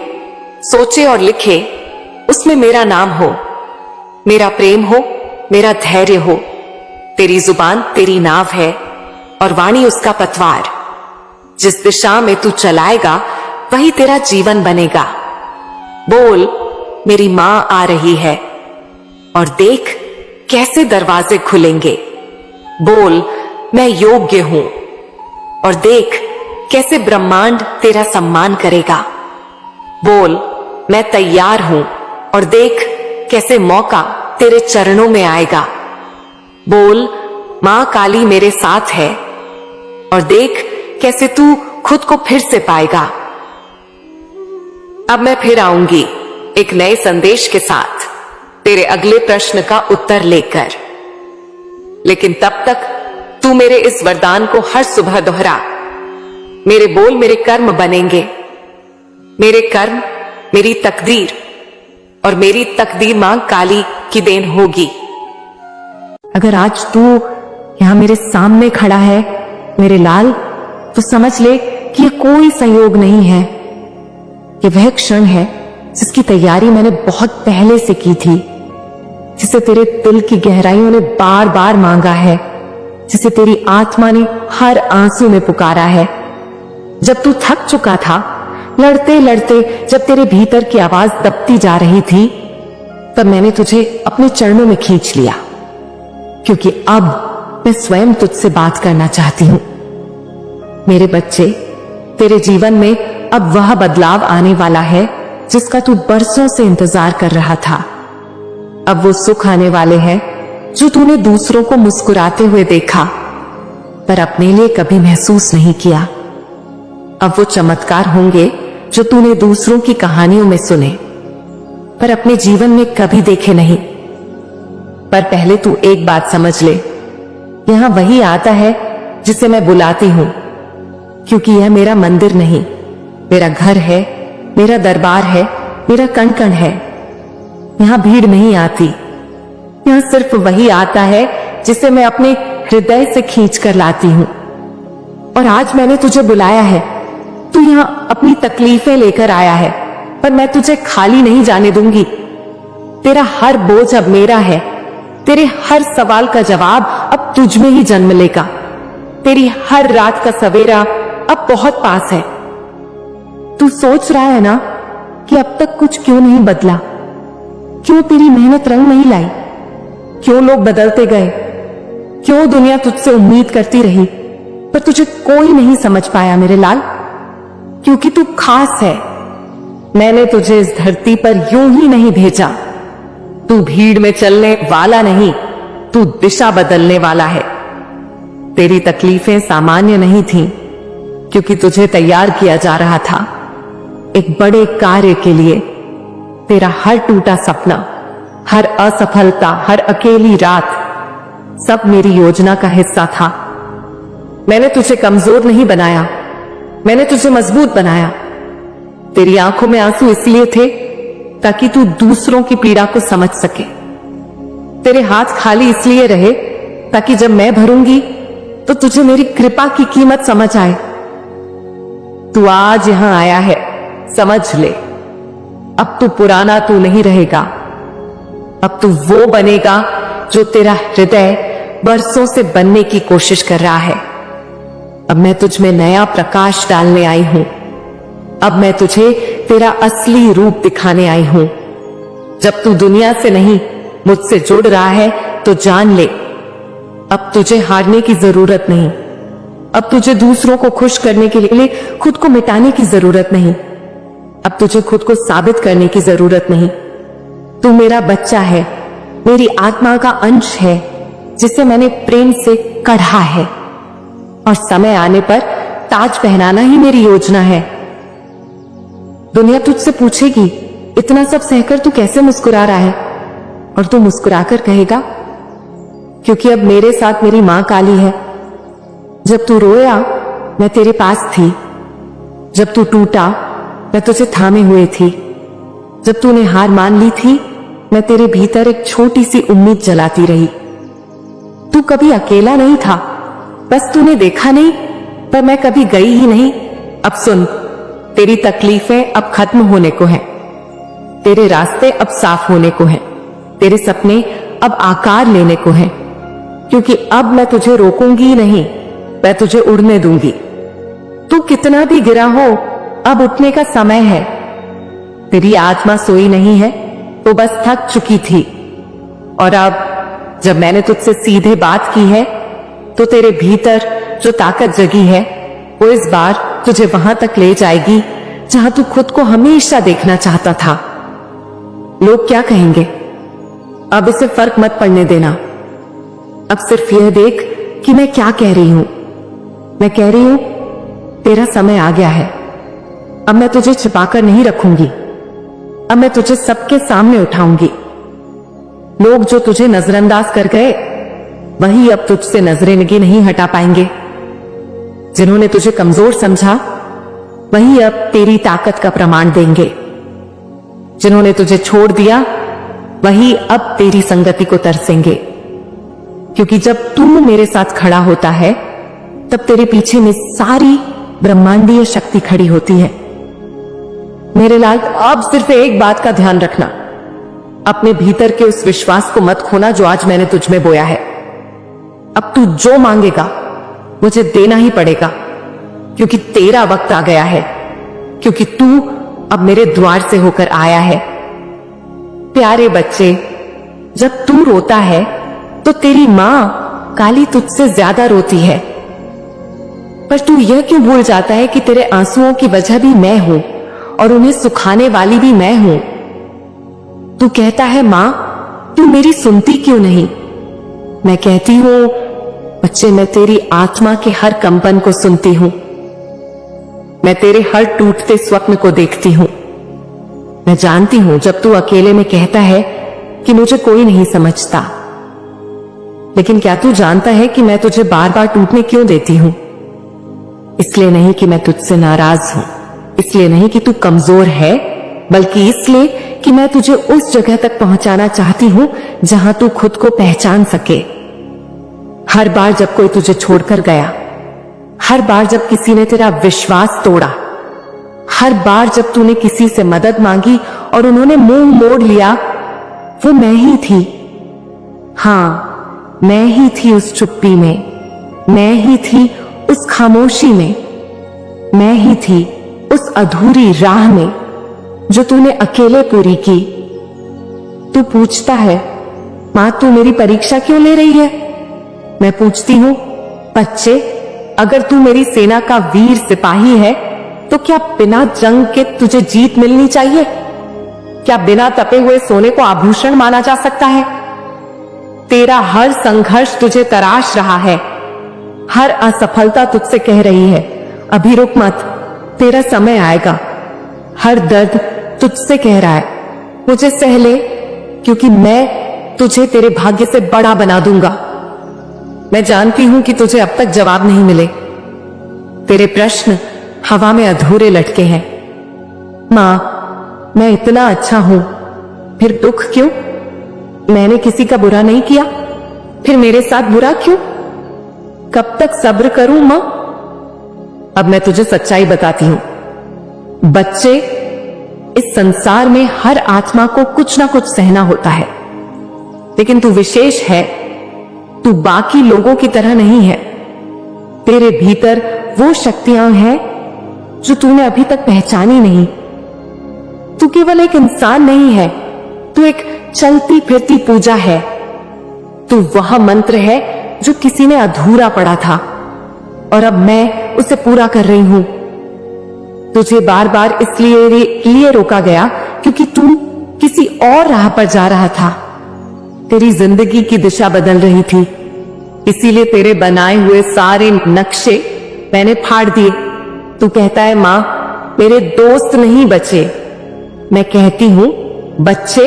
सोचे और लिखे, उसमें मेरा नाम हो, मेरा प्रेम हो, मेरा धैर्य हो। तेरी जुबान तेरी नाव है और वाणी उसका पतवार। जिस दिशा में तू चलाएगा वही तेरा जीवन बनेगा। बोल, मेरी मां आ रही है, और देख कैसे दरवाजे खुलेंगे। बोल, मैं योग्य हूं, और देख कैसे ब्रह्मांड तेरा सम्मान करेगा। बोल, मैं तैयार हूं, और देख कैसे मौका तेरे चरणों में आएगा। बोल, मां काली मेरे साथ है, और देख कैसे तू खुद को फिर से पाएगा। अब मैं फिर आऊंगी एक नए संदेश के साथ, तेरे अगले प्रश्न का उत्तर लेकर। लेकिन तब तक तू मेरे इस वरदान को हर सुबह दोहरा। मेरे बोल मेरे कर्म बनेंगे, मेरे कर्म मेरी तकदीर, और मेरी तकदीर मां काली की देन होगी। अगर आज तू यहां मेरे सामने खड़ा है मेरे लाल, तो समझ ले कि यह कोई संयोग नहीं है। यह वह क्षण है जिसकी तैयारी मैंने बहुत पहले से की थी, जिसे तेरे दिल की गहराइयों ने बार बार मांगा है, जिसे तेरी आत्मा ने हर आंसू में पुकारा है। जब तू थक चुका था, लड़ते लड़ते जब तेरे भीतर की आवाज दबती जा रही थी, तब मैंने तुझे अपने चरणों में खींच लिया, क्योंकि अब मैं स्वयं तुझसे बात करना चाहती हूं। मेरे बच्चे, तेरे जीवन में अब वह बदलाव आने वाला है जिसका तू बरसों से इंतजार कर रहा था। अब वो सुख आने वाले हैं जो तूने दूसरों को मुस्कुराते हुए देखा, पर अपने लिए कभी महसूस नहीं किया। अब वो चमत्कार होंगे जो तूने दूसरों की कहानियों में सुने, पर अपने जीवन में कभी देखे नहीं। पर पहले तू एक बात समझ ले, यहां वही आता है जिसे मैं बुलाती हूं, क्योंकि यह मेरा मंदिर नहीं, मेरा घर है, मेरा दरबार है, मेरा कण कण है, यहाँ भीड़ नहीं आती, यहाँ सिर्फ वही आता है जिसे मैं अपने हृदय से खींच कर लाती हूँ। और आज मैंने तुझे बुलाया है, तू यहाँ अपनी तकलीफें लेकर आया है, पर मैं तुझे खाली नहीं जाने दूंगी। तेरा हर बोझ अब मेरा है, तेरे हर सवाल का जवाब अब तुझ में ही जन्म लेगा। तेरी हर रात का सवेरा अब बहुत पास है। तू सोच रहा है ना कि अब तक कुछ क्यों नहीं बदला, क्यों तेरी मेहनत रंग नहीं लाई, क्यों लोग बदलते गए, क्यों दुनिया तुझसे उम्मीद करती रही, पर तुझे कोई नहीं समझ पाया मेरे लाल, क्योंकि तू खास है। मैंने तुझे इस धरती पर यूं ही नहीं भेजा। तू भीड़ में चलने वाला नहीं, तू दिशा बदलने वाला है। तेरी तकलीफें सामान्य नहीं थीं, क्योंकि तुझे तैयार किया जा रहा था एक बड़े कार्य के लिए। तेरा हर टूटा सपना, हर असफलता, हर अकेली रात, सब मेरी योजना का हिस्सा था। मैंने तुझे कमजोर नहीं बनाया, मैंने तुझे मजबूत बनाया। तेरी आंखों में आंसू इसलिए थे ताकि तू दूसरों की पीड़ा को समझ सके। तेरे हाथ खाली इसलिए रहे ताकि जब मैं भरूंगी तो तुझे मेरी कृपा की कीमत समझ आए। तू आज यहां आया है, समझ ले, अब तू पुराना तू नहीं रहेगा। अब तू वो बनेगा जो तेरा हृदय बरसों से बनने की कोशिश कर रहा है। अब मैं तुझ में नया प्रकाश डालने आई हूं। अब मैं तुझे तेरा असली रूप दिखाने आई हूं। जब तू दुनिया से नहीं मुझसे जुड़ रहा है तो जान ले, अब तुझे हारने की जरूरत नहीं। अब तुझे दूसरों को खुश करने के लिए खुद को मिटाने की जरूरत नहीं। अब तुझे खुद को साबित करने की जरूरत नहीं। तू मेरा बच्चा है, मेरी आत्मा का अंश है, जिसे मैंने प्रेम से कढ़ा है। और समय आने पर ताज पहनाना ही मेरी योजना है। दुनिया तुझसे पूछेगी, इतना सब सहकर तू कैसे मुस्कुरा रहा है? और तू मुस्कुराकर कहेगा, क्योंकि अब मेरे साथ मेरी मां काली है। जब तू रोया मैं तेरे पास थी, जब तू टूटा मैं तुझे थामे हुए थी, जब तूने हार मान ली थी मैं तेरे भीतर एक छोटी सी उम्मीद जलाती रही। तू कभी अकेला नहीं था, बस तूने देखा नहीं, पर मैं कभी गई ही नहीं। अब सुन, तेरी तकलीफें अब खत्म होने को हैं, तेरे रास्ते अब साफ होने को हैं, तेरे सपने अब आकार लेने को हैं, क्योंकि अब मैं तुझे रोकूंगी ही नहीं, मैं तुझे उड़ने दूंगी। तू कितना भी गिरा हो, अब उठने का समय है। तेरी आत्मा सोई नहीं है, वो बस थक चुकी थी। और अब जब मैंने तुझसे सीधे बात की है तो तेरे भीतर जो ताकत जगी है वो इस बार तुझे वहां तक ले जाएगी जहां तू खुद को हमेशा देखना चाहता था। लोग क्या कहेंगे, अब इसे फर्क मत पड़ने देना। अब सिर्फ यह देख कि मैं क्या कह रही हूं। मैं कह रही हूं, तेरा समय आ गया है। अब मैं तुझे छिपाकर नहीं रखूंगी, अब मैं तुझे सबके सामने उठाऊंगी। लोग जो तुझे नजरअंदाज कर गए, वही अब तुझसे नजरें नहीं हटा पाएंगे। जिन्होंने तुझे कमजोर समझा, वही अब तेरी ताकत का प्रमाण देंगे। जिन्होंने तुझे छोड़ दिया, वही अब तेरी संगति को तरसेंगे। क्योंकि जब तू मेरे साथ खड़ा होता है, तब तेरे पीछे में सारी ब्रह्मांडीय शक्ति खड़ी होती है। मेरे लाल, अब सिर्फ एक बात का ध्यान रखना, अपने भीतर के उस विश्वास को मत खोना जो आज मैंने तुझ में बोया है। अब तू जो मांगेगा मुझे देना ही पड़ेगा, क्योंकि तेरा वक्त आ गया है, क्योंकि तू अब मेरे द्वार से होकर आया है। प्यारे बच्चे, जब तू रोता है तो तेरी मां काली तुझसे ज्यादा रोती है, पर तू यह क्यों भूल जाता है कि तेरे आंसुओं की वजह भी मैं हूं और उन्हें सुखाने वाली भी मैं हूं। तू कहता है, मां तू मेरी सुनती क्यों नहीं? मैं कहती हूं, बच्चे, मैं तेरी आत्मा के हर कंपन को सुनती हूं। मैं तेरे हर टूटते स्वप्न को देखती हूं। मैं जानती हूं जब तू अकेले में कहता है कि मुझे कोई नहीं समझता, लेकिन क्या तू जानता है कि मैं तुझे बार बार टूटने क्यों देती हूं? इसलिए नहीं कि मैं तुझसे नाराज हूं, इसलिए नहीं कि तू कमजोर है, बल्कि इसलिए कि मैं तुझे उस जगह तक पहुंचाना चाहती हूं जहां तू खुद को पहचान सके। हर बार जब कोई तुझे छोड़कर गया, हर बार जब किसी ने तेरा विश्वास तोड़ा, हर बार जब तूने किसी से मदद मांगी और उन्होंने मुंह मोड़ लिया, वो मैं ही थी। हाँ, मैं ही थी उस चुप्पी में, मैं ही थी उस खामोशी में, मैं ही थी उस अधूरी राह में जो तूने अकेले पूरी की। तू पूछता है, मां तू मेरी परीक्षा क्यों ले रही है? मैं पूछती हूं, बच्चे, अगर तू मेरी सेना का वीर सिपाही है तो क्या बिना जंग के तुझे जीत मिलनी चाहिए? क्या बिना तपे हुए सोने को आभूषण माना जा सकता है? तेरा हर संघर्ष तुझे तराश रहा है, हर असफलता तुझसे कह रही है, अभी रुक मत, तेरा समय आएगा। हर दर्द तुझसे कह रहा है, मुझे सह ले, क्योंकि मैं तुझे तेरे भाग्य से बड़ा बना दूंगा। मैं जानती हूं कि तुझे अब तक जवाब नहीं मिले, तेरे प्रश्न हवा में अधूरे लटके हैं। मां, मैं इतना अच्छा हूं, फिर दुख क्यों? मैंने किसी का बुरा नहीं किया, फिर मेरे साथ बुरा क्यों? कब तक सब्र करूं मां? अब मैं तुझे सच्चाई बताती हूं। बच्चे, इस संसार में हर आत्मा को कुछ ना कुछ सहना होता है, लेकिन तू विशेष है, तू बाकी लोगों की तरह नहीं है। तेरे भीतर वो शक्तियां हैं जो तूने अभी तक पहचानी नहीं। तू केवल एक इंसान नहीं है, तू एक चलती फिरती पूजा है। तू वह मंत्र है जो किसी ने अधूरा पढ़ा था और अब मैं उसे पूरा कर रही हूं। तुझे बार बार इसलिए रोका गया क्योंकि तू किसी और राह पर जा रहा था। तेरी जिंदगी की दिशा बदल रही थी, इसीलिए तेरे बनाए हुए सारे नक्शे मैंने फाड़ दिए। तू कहता है, मां, मेरे दोस्त नहीं बचे। मैं कहती हूं, बच्चे,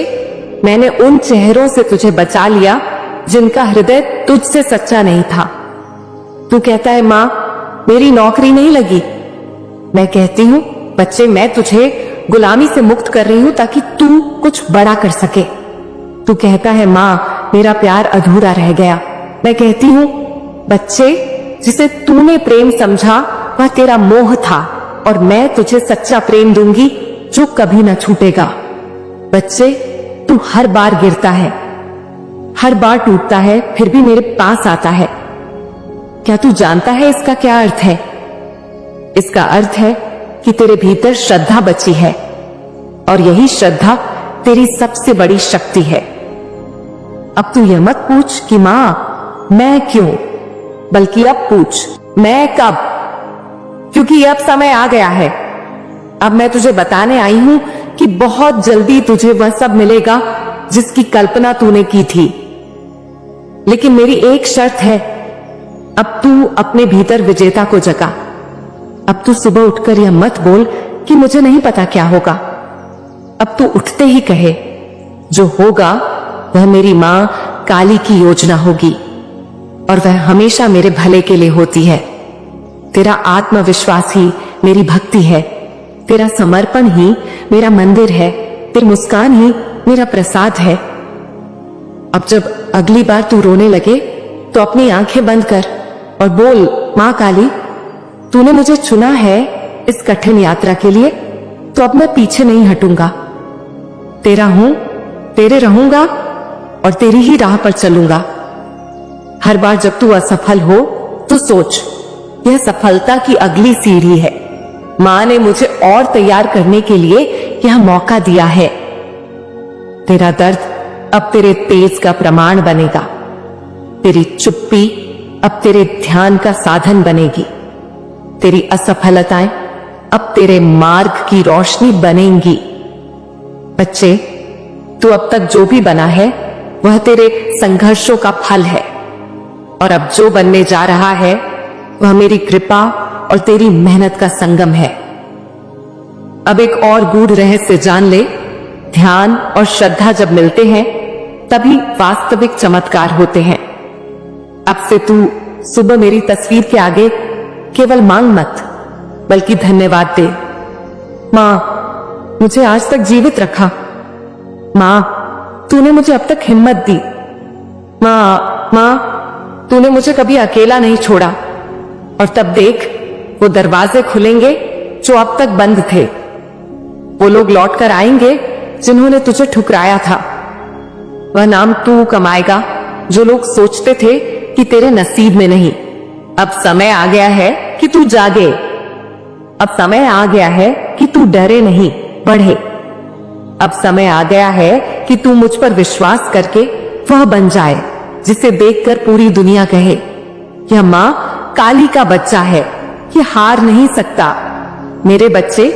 मैंने उन चेहरों से तुझे बचा लिया जिनका हृदय तुझसे सच्चा नहीं था। तू कहता है, मां, मेरी नौकरी नहीं लगी। मैं कहती हूं, बच्चे, मैं तुझे गुलामी से मुक्त कर रही हूं ताकि तू कुछ बड़ा कर सके। तू कहता है, मां, मेरा प्यार अधूरा रह गया। मैं कहती हूं, बच्चे, जिसे तूने प्रेम समझा वह तेरा मोह था और मैं तुझे सच्चा प्रेम दूंगी जो कभी न छूटेगा। बच्चे, तू हर बार गिरता है, हर बार टूटता है, फिर भी मेरे पास आता है। क्या तू जानता है इसका क्या अर्थ है? इसका अर्थ है कि तेरे भीतर श्रद्धा बची है और यही श्रद्धा तेरी सबसे बड़ी शक्ति है। अब तू यह मत पूछ कि मां, मैं क्यों, बल्कि अब पूछ, मैं कब? क्योंकि अब समय आ गया है। अब मैं तुझे बताने आई हूं कि बहुत जल्दी तुझे वह सब मिलेगा जिसकी कल्पना तूने की थी। लेकिन मेरी एक शर्त है, अब तू अपने भीतर विजेता को जगा। अब तू सुबह उठकर यह मत बोल कि मुझे नहीं पता क्या होगा। अब तू उठते ही कहे, जो होगा वह मेरी मां काली की योजना होगी और वह हमेशा मेरे भले के लिए होती है। तेरा आत्मविश्वास ही मेरी भक्ति है, तेरा समर्पण ही मेरा मंदिर है, तेरी मुस्कान ही मेरा प्रसाद है। अब जब अगली बार तू रोने लगे तो अपनी आंखें बंद कर और बोल, मां काली, तूने मुझे चुना है इस कठिन यात्रा के लिए, तो अब मैं पीछे नहीं हटूंगा। तेरा हूं, तेरे रहूंगा और तेरी ही राह पर चलूंगा। हर बार जब तू असफल हो तो सोच, यह सफलता की अगली सीढ़ी है। मां ने मुझे और तैयार करने के लिए यह मौका दिया है। तेरा दर्द अब तेरे तेज का प्रमाण बनेगा, तेरी चुप्पी अब तेरे ध्यान का साधन बनेगी, तेरी असफलताएं अब तेरे मार्ग की रोशनी बनेंगी। बच्चे, तू अब तक जो भी बना है वह तेरे संघर्षों का फल है और अब जो बनने जा रहा है वह मेरी कृपा और तेरी मेहनत का संगम है। अब एक और गूढ़ रहस्य जान ले, ध्यान और श्रद्धा जब मिलते हैं तभी वास्तविक चमत्कार होते हैं। अब से तू सुबह मेरी तस्वीर के आगे केवल मांग मत, बल्कि धन्यवाद दे। मां, मुझे आज तक जीवित रखा, माँ, तूने मुझे अब तक हिम्मत दी। माँ, तूने मुझे कभी अकेला नहीं छोड़ा। और तब देख, वो दरवाजे खुलेंगे जो अब तक बंद थे। वो लोग लौट कर आएंगे जिन्होंने तुझे ठुकराया था। वह नाम तू कमाएगा जो लोग सोचते थे कि तेरे नसीब में नहीं। अब समय आ गया है कि तू जागे। अब समय आ गया है कि तू डरे नहीं, बढ़े। अब समय आ गया है कि तू मुझ पर विश्वास करके वह बन जाए जिसे देखकर पूरी दुनिया कहे, यह माँ काली का बच्चा है, ये हार नहीं सकता। मेरे बच्चे,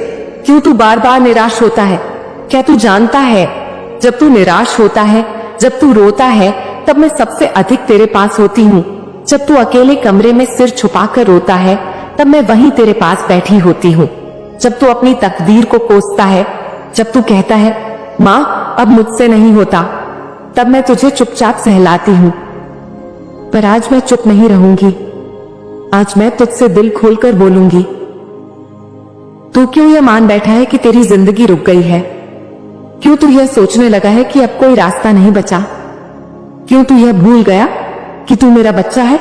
क्यों तू बार बार निराश होता है? क्या तू जानता है, जब तू निराश होता है, जब तू रोता है, तब मैं सबसे अधिक तेरे पास होती हूँ। जब तू अकेले कमरे में सिर छुपाकर रोता है, तब मैं वहीं तेरे पास बैठी होती हूँ। जब तू अपनी तकदीर को कोसता है, जब तू कहता है माँ अब मुझसे नहीं होता, तब मैं तुझे चुपचाप सहलाती हूँ। पर आज मैं चुप नहीं रहूंगी। आज मैं तुझसे दिल खोलकर बोलूंगी। तू क्यों यह मान बैठा है कि तेरी जिंदगी रुक गई है? क्यों तू यह सोचने लगा है कि अब कोई रास्ता नहीं बचा? क्यों तू यह भूल गया कि तू मेरा बच्चा है?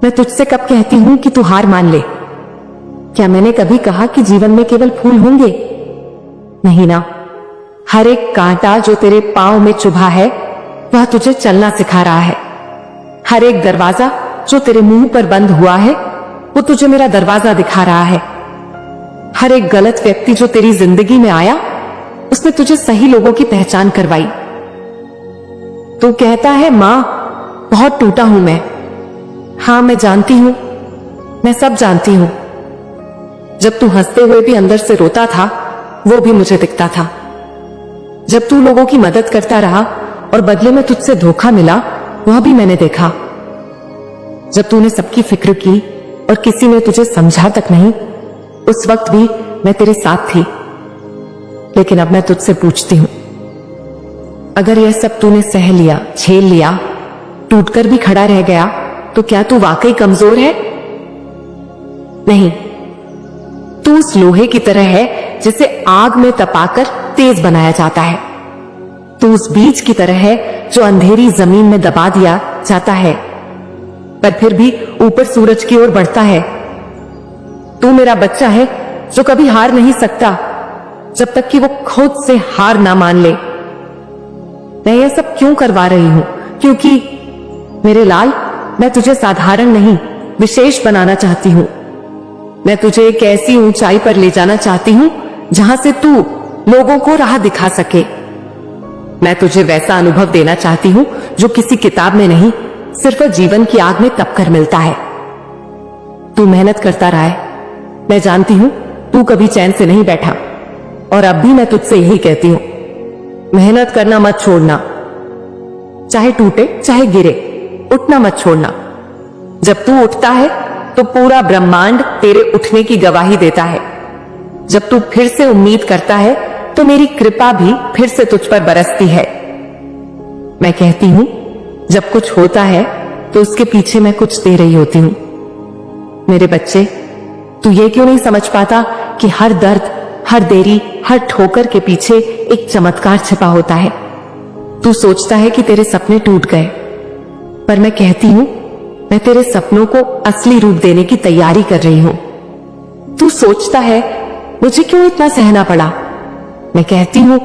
मैं तुझसे कब कहती हूं कि तू हार मान ले? क्या मैंने कभी कहा कि जीवन में केवल फूल होंगे? नहीं ना। हर एक कांटा जो तेरे पांव में चुभा है, वह तुझे चलना सिखा रहा है। हर एक दरवाजा जो तेरे मुंह पर बंद हुआ है, वो तुझे मेरा दरवाजा दिखा रहा है। हर एक गलत व्यक्ति जो तेरी जिंदगी में आया, उसने तुझे सही लोगों की पहचान करवाई। तू कहता है मां, बहुत टूटा हूं मैं। हां, मैं जानती हूं, मैं सब जानती हूं। जब तू हंसते हुए भी अंदर से रोता था, वो भी मुझे दिखता था। जब तू लोगों की मदद करता रहा और बदले में तुझसे धोखा मिला, वह भी मैंने देखा। जब तूने सबकी फिक्र की और किसी ने तुझे समझा तक नहीं, उस वक्त भी मैं तेरे साथ थी। लेकिन अब मैं तुझसे पूछती हूं, अगर यह सब तूने सह लिया, झेल लिया, टूटकर भी खड़ा रह गया, तो क्या तू वाकई कमजोर है? नहीं, तू उस लोहे की तरह है जिसे आग में तपाकर तेज बनाया जाता है। तू उस बीज की तरह है जो अंधेरी जमीन में दबा दिया जाता है, पर फिर भी ऊपर सूरज की ओर बढ़ता है। तू मेरा बच्चा है जो कभी हार नहीं सकता जब तक कि वो खुद से हार ना मान ले। मैं यह सब क्यों करवा रही हूं? क्योंकि मेरे लाल, मैं तुझे साधारण नहीं, विशेष बनाना चाहती हूं। मैं तुझे एक ऐसी ऊंचाई पर ले जाना चाहती हूं जहां से तू लोगों को राह दिखा सके। मैं तुझे वैसा अनुभव देना चाहती हूं जो किसी किताब में नहीं, सिर्फ जीवन की आग में तपकर मिलता है। तू मेहनत करता रहा है, मैं जानती हूं तू कभी चैन से नहीं बैठा, और अब भी मैं तुझसे यही कहती हूं, मेहनत करना मत छोड़ना। चाहे टूटे चाहे गिरे, उठना मत छोड़ना। जब तू उठता है तो पूरा ब्रह्मांड तेरे उठने की गवाही देता है। जब तू फिर से उम्मीद करता है तो मेरी कृपा भी फिर से तुझ पर बरसती है। मैं कहती हूं, जब कुछ होता है तो उसके पीछे मैं कुछ दे रही होती हूं। मेरे बच्चे, तू ये क्यों नहीं समझ पाता कि हर दर्द, हर देरी, हर ठोकर के पीछे एक चमत्कार छिपा होता है? तू सोचता है कि तेरे सपने टूट गए, पर मैं कहती हूं, मैं तेरे सपनों को असली रूप देने की तैयारी कर रही हूं। तू सोचता है मुझे क्यों इतना सहना पड़ा? मैं कहती हूं,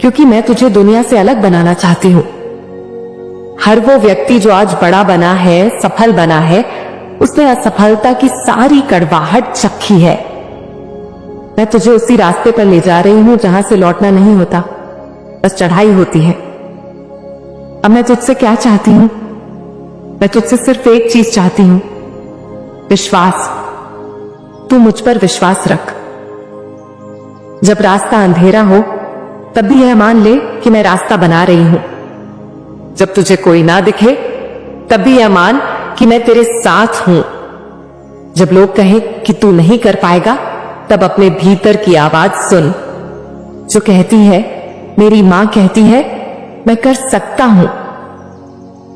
क्योंकि मैं तुझे दुनिया से अलग बनाना चाहती हूं। हर वो व्यक्ति जो आज बड़ा बना है, सफल बना है, उसने असफलता की सारी कड़वाहट चखी है। मैं तुझे उसी रास्ते पर ले जा रही हूं जहां से लौटना नहीं होता, बस चढ़ाई होती है। अब मैं तुझसे क्या चाहती हूं? मैं तुझसे सिर्फ एक चीज चाहती हूं, विश्वास। तू मुझ पर विश्वास रख। जब रास्ता अंधेरा हो, तब भी यह मान ले कि मैं रास्ता बना रही हूं। जब तुझे कोई ना दिखे, तब भी यह मान कि मैं तेरे साथ हूं। जब लोग कहें कि तू नहीं कर पाएगा, तब अपने भीतर की आवाज सुन जो कहती है, मेरी मां कहती है, मैं कर सकता हूं।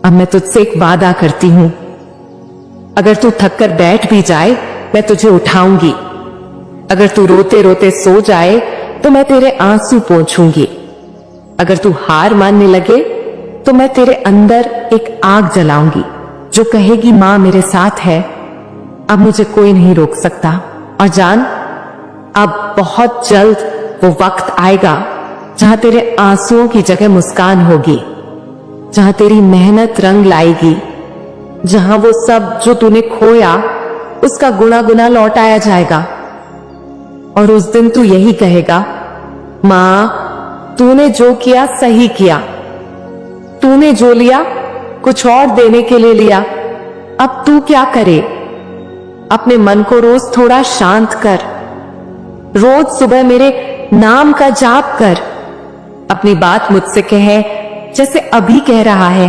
अब मैं तुझसे एक वादा करती हूं, अगर तू थक कर बैठ भी जाए, मैं तुझे उठाऊंगी। अगर तू रोते रोते सो जाए, तो मैं तेरे आंसू पोंछूंगी। अगर तू हार मानने लगे तो मैं तेरे अंदर एक आग जलाऊंगी जो कहेगी मां मेरे साथ है, अब मुझे कोई नहीं रोक सकता। और जान, अब बहुत जल्द वो वक्त आएगा जहां तेरे आंसुओं की जगह मुस्कान होगी, जहां तेरी मेहनत रंग लाएगी, जहां वो सब जो तूने खोया उसका गुना गुना लौटाया जाएगा। और उस दिन तू यही कहेगा, मां तूने जो किया सही किया, तूने जो लिया कुछ और देने के लिए लिया, अब तू क्या करे। अपने मन को रोज थोड़ा शांत कर, रोज सुबह मेरे नाम का जाप कर, अपनी बात मुझसे कहे जैसे अभी कह रहा है,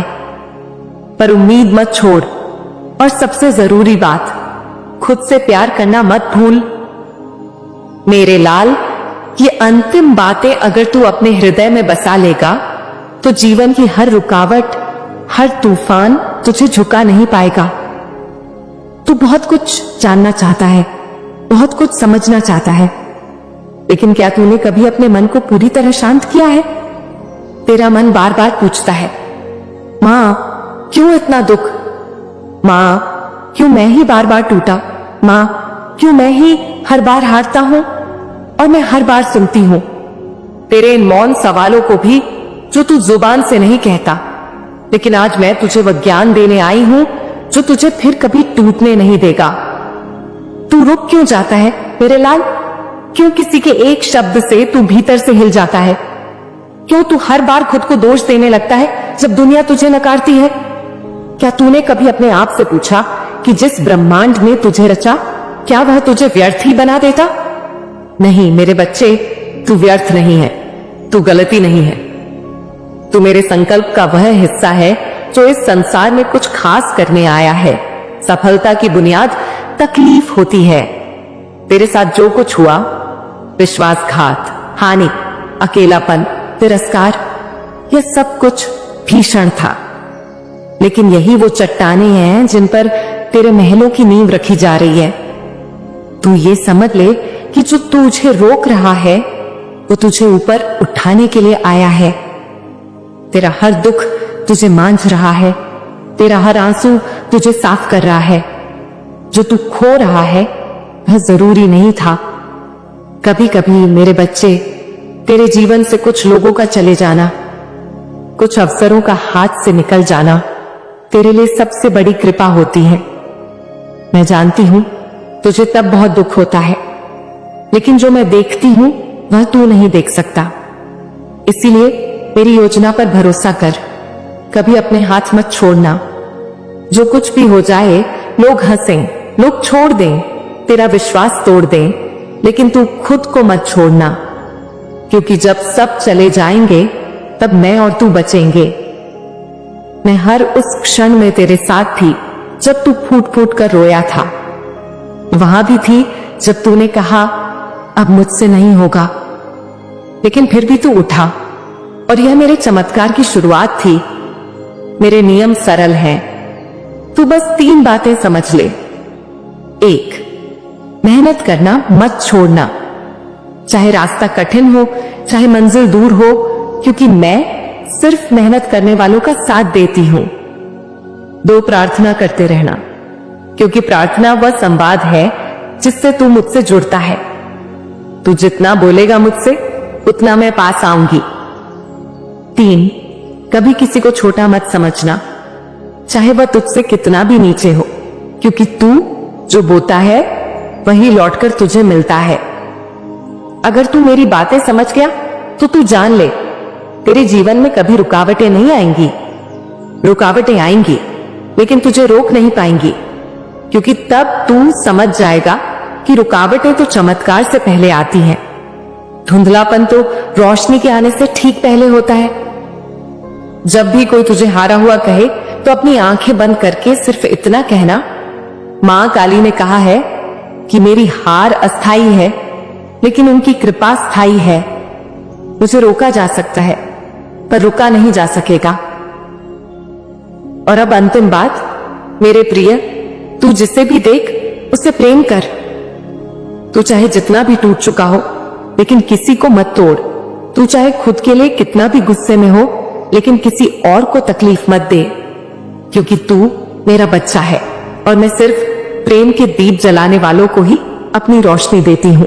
पर उम्मीद मत छोड़। और सबसे जरूरी बात, खुद से प्यार करना मत भूल। मेरे लाल, ये अंतिम बातें अगर तू अपने हृदय में बसा लेगा तो जीवन की हर रुकावट, हर तूफान तुझे झुका नहीं पाएगा। तू बहुत कुछ जानना चाहता है, बहुत कुछ समझना चाहता है, लेकिन क्या तूने कभी अपने मन को पूरी तरह शांत किया है? तेरा मन बार बार पूछता है, मां क्यों इतना दुख, मां क्यों मैं ही बार बार टूटा, मां क्यों मैं ही हर बार हारता हूं और मैं हर बार सुनती हूं तेरे इन मौन सवालों को भी जो तू जुबान से नहीं कहता। लेकिन आज मैं तुझे वह ज्ञान देने आई हूं जो तुझे फिर कभी टूटने नहीं देगा। तू रुक क्यों जाता है मेरे लाल? क्यों किसी के एक शब्द से तू भीतर से हिल जाता है? क्यों तू हर बार खुद को दोष देने लगता है जब दुनिया तुझे नकारती है? क्या तूने कभी अपने आप से पूछा कि जिस ब्रह्मांड ने तुझे रचा, क्या वह तुझे व्यर्थ ही बना देता? नहीं मेरे बच्चे, तू व्यर्थ नहीं है, तू गलती नहीं है, तू मेरे संकल्प का वह हिस्सा है जो इस संसार में कुछ खास करने आया है। सफलता की बुनियाद तकलीफ होती है। तेरे साथ जो कुछ हुआ, विश्वासघात, हानि, अकेलापन, तिरस्कार, यह सब कुछ भीषण था। लेकिन यही वो चट्टानें हैं जिन पर तेरे महलों की नींव रखी जा रही है। तू ये समझ ले कि जो तुझे रोक रहा है वो तुझे ऊपर उठाने के लिए आया है। तेरा हर दुख तुझे मांझ रहा है, तेरा हर आंसू तुझे साफ कर रहा है। जो तू खो रहा है वह जरूरी नहीं था। कभी कभी मेरे बच्चे, तेरे जीवन से कुछ लोगों का चले जाना, कुछ अवसरों का हाथ से निकल जाना तेरे लिए सबसे बड़ी कृपा होती है। मैं जानती हूं तुझे तब बहुत दुख होता है, लेकिन जो मैं देखती हूं वह तू नहीं देख सकता। इसीलिए मेरी योजना पर भरोसा कर, कभी अपने हाथ मत छोड़ना। जो कुछ भी हो जाए, लोग हंसें, लोग छोड़ दें, तेरा विश्वास तोड़ दें, लेकिन तू खुद को मत छोड़ना, क्योंकि जब सब चले जाएंगे तब मैं और तू बचेंगे। मैं हर उस क्षण में तेरे साथ थी जब तू फूट फूट कर रोया था, वहां भी थी जब तूने कहा अब मुझसे नहीं होगा, लेकिन फिर भी तू उठा। और यह मेरे चमत्कार की शुरुआत थी। मेरे नियम सरल हैं, तू बस 3 बातें समझ ले। 1, मेहनत करना मत छोड़ना, चाहे रास्ता कठिन हो, चाहे मंजिल दूर हो, क्योंकि मैं सिर्फ मेहनत करने वालों का साथ देती हूं। 2, प्रार्थना करते रहना, क्योंकि प्रार्थना वह संवाद है जिससे तू मुझसे जुड़ता है। तू जितना बोलेगा मुझसे उतना मैं पास आऊंगी। 3, कभी किसी को छोटा मत समझना, चाहे वह तुझसे कितना भी नीचे हो, क्योंकि तू जो बोता है वही लौटकर तुझे मिलता है। अगर तू मेरी बातें समझ गया तो तू जान ले, तेरे जीवन में कभी रुकावटें नहीं आएंगी। रुकावटें आएंगी लेकिन तुझे रोक नहीं पाएंगी, क्योंकि तब तू समझ जाएगा कि रुकावटें तो चमत्कार से पहले आती हैं। धुंधलापन तो रोशनी के आने से ठीक पहले होता है। जब भी कोई तुझे हारा हुआ कहे तो अपनी आंखें बंद करके सिर्फ इतना कहना, मां काली ने कहा है कि मेरी हार अस्थाई है लेकिन उनकी कृपा स्थायी है। मुझे रोका जा सकता है पर रुका नहीं जा सकेगा। और अब अंतिम बात, मेरे प्रिय, तू जिसे भी देख उसे प्रेम कर। तू चाहे जितना भी टूट चुका हो, लेकिन किसी को मत तोड़। तू चाहे खुद के लिए कितना भी गुस्से में हो, लेकिन किसी और को तकलीफ मत दे, क्योंकि तू मेरा बच्चा है और मैं सिर्फ प्रेम के दीप जलाने वालों को ही अपनी रोशनी देती हूं।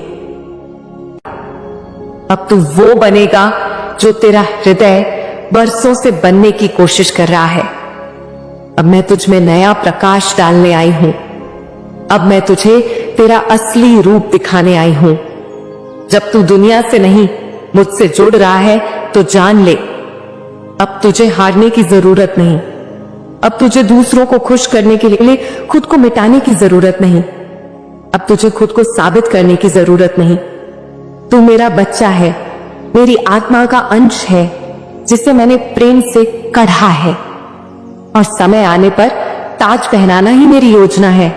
अब तू वो बनेगा जो तेरा हृदय बरसों से बनने की कोशिश कर रहा है। अब मैं तुझ में नया प्रकाश डालने आई हूं। अब मैं तुझे तेरा असली रूप दिखाने आई हूं। जब तू दुनिया से नहीं मुझसे जुड़ रहा है तो जान ले, अब तुझे हारने की जरूरत नहीं। अब तुझे दूसरों को खुश करने के लिए खुद को मिटाने की जरूरत नहीं। अब तुझे खुद को साबित करने की जरूरत नहीं। तू मेरा बच्चा है, मेरी आत्मा का अंश है, जिसे मैंने प्रेम से कढ़ा है, और समय आने पर ताज पहनाना ही मेरी योजना है।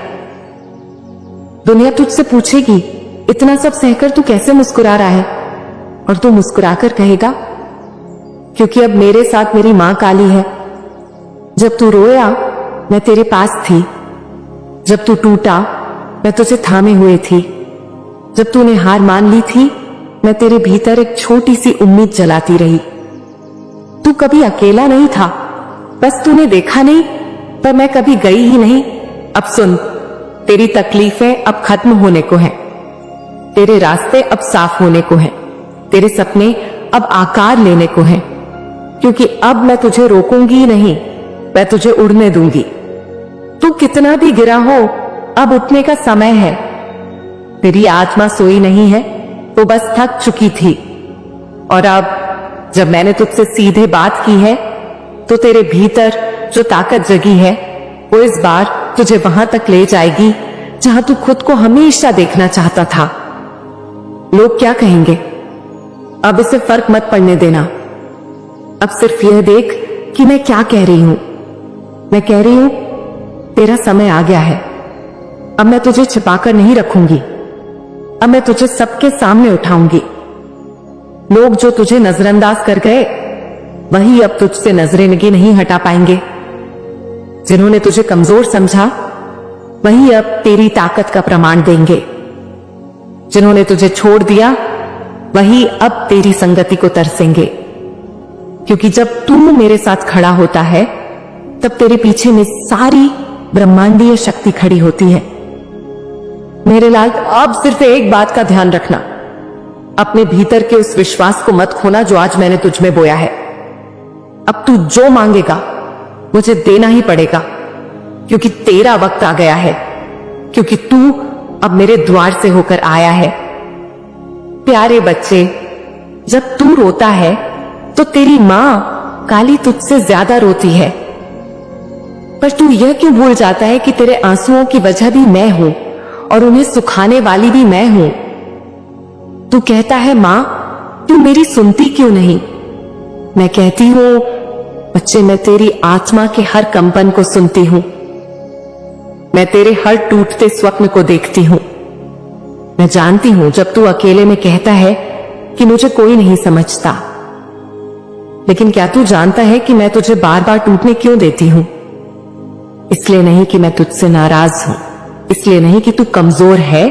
दुनिया तुझसे पूछेगी, इतना सब सहकर तू कैसे मुस्कुरा रहा है? और तू मुस्कुराकर कहेगा, क्योंकि अब मेरे साथ मेरी मां काली है। जब तू रोया मैं तेरे पास थी, जब तू टूटा मैं तुझे थामे हुए थी, जब तूने हार मान ली थी मैं तेरे भीतर एक छोटी सी उम्मीद जलाती रही। तू कभी अकेला नहीं था, बस तूने देखा नहीं, पर मैं कभी गई ही नहीं। अब सुन, तेरी तकलीफें अब खत्म होने को हैं, तेरे रास्ते अब साफ होने को हैं, तेरे सपने अब आकार लेने को हैं, क्योंकि अब मैं तुझे रोकूंगी ही नहीं, मैं तुझे उड़ने दूंगी। तू कितना भी गिरा हो, अब उठने का समय है। तेरी आत्मा सोई नहीं है, वो बस थक चुकी थी। और अब जब मैंने तुझसे सीधे बात की है, तो तेरे भीतर जो ताकत जगी है वो इस बार तुझे वहां तक ले जाएगी जहां तू खुद को हमेशा देखना चाहता था। लोग क्या कहेंगे, अब इसे फर्क मत पड़ने देना। अब सिर्फ यह देख कि मैं क्या कह रही हूं। मैं कह रही हूं, तेरा समय आ गया है। अब मैं तुझे छिपाकर नहीं रखूंगी, अब मैं तुझे सबके सामने उठाऊंगी। लोग जो तुझे नजरअंदाज कर गए, वही अब तुझसे नजरें नहीं हटा पाएंगे। जिन्होंने तुझे कमजोर समझा, वही अब तेरी ताकत का प्रमाण देंगे। जिन्होंने तुझे छोड़ दिया, वही अब तेरी संगति को तरसेंगे। क्योंकि जब तू मेरे साथ खड़ा होता है, तब तेरे पीछे में सारी ब्रह्मांडीय शक्ति खड़ी होती है। मेरे लाल, अब सिर्फ एक बात का ध्यान रखना, अपने भीतर के उस विश्वास को मत खोना जो आज मैंने तुझ में बोया है। अब तू जो मांगेगा मुझे देना ही पड़ेगा, क्योंकि तेरा वक्त आ गया है, क्योंकि तू अब मेरे द्वार से होकर आया है। प्यारे बच्चे, जब तू रोता है तो तेरी मां काली तुझसे ज्यादा रोती है, पर तू यह क्यों भूल जाता है कि तेरे आंसुओं की वजह भी मैं हूं और उन्हें सुखाने वाली भी मैं हूं। तू कहता है, मां तू मेरी सुनती क्यों नहीं? मैं कहती हूं, बच्चे, मैं तेरी आत्मा के हर कंपन को सुनती हूं, मैं तेरे हर टूटते स्वप्न को देखती हूं। मैं जानती हूं जब तू अकेले में कहता है कि मुझे कोई नहीं समझता, लेकिन क्या तू जानता है कि मैं तुझे बार बार टूटने क्यों देती हूं? इसलिए नहीं कि मैं तुझसे नाराज हूं, इसलिए नहीं कि तू कमजोर है,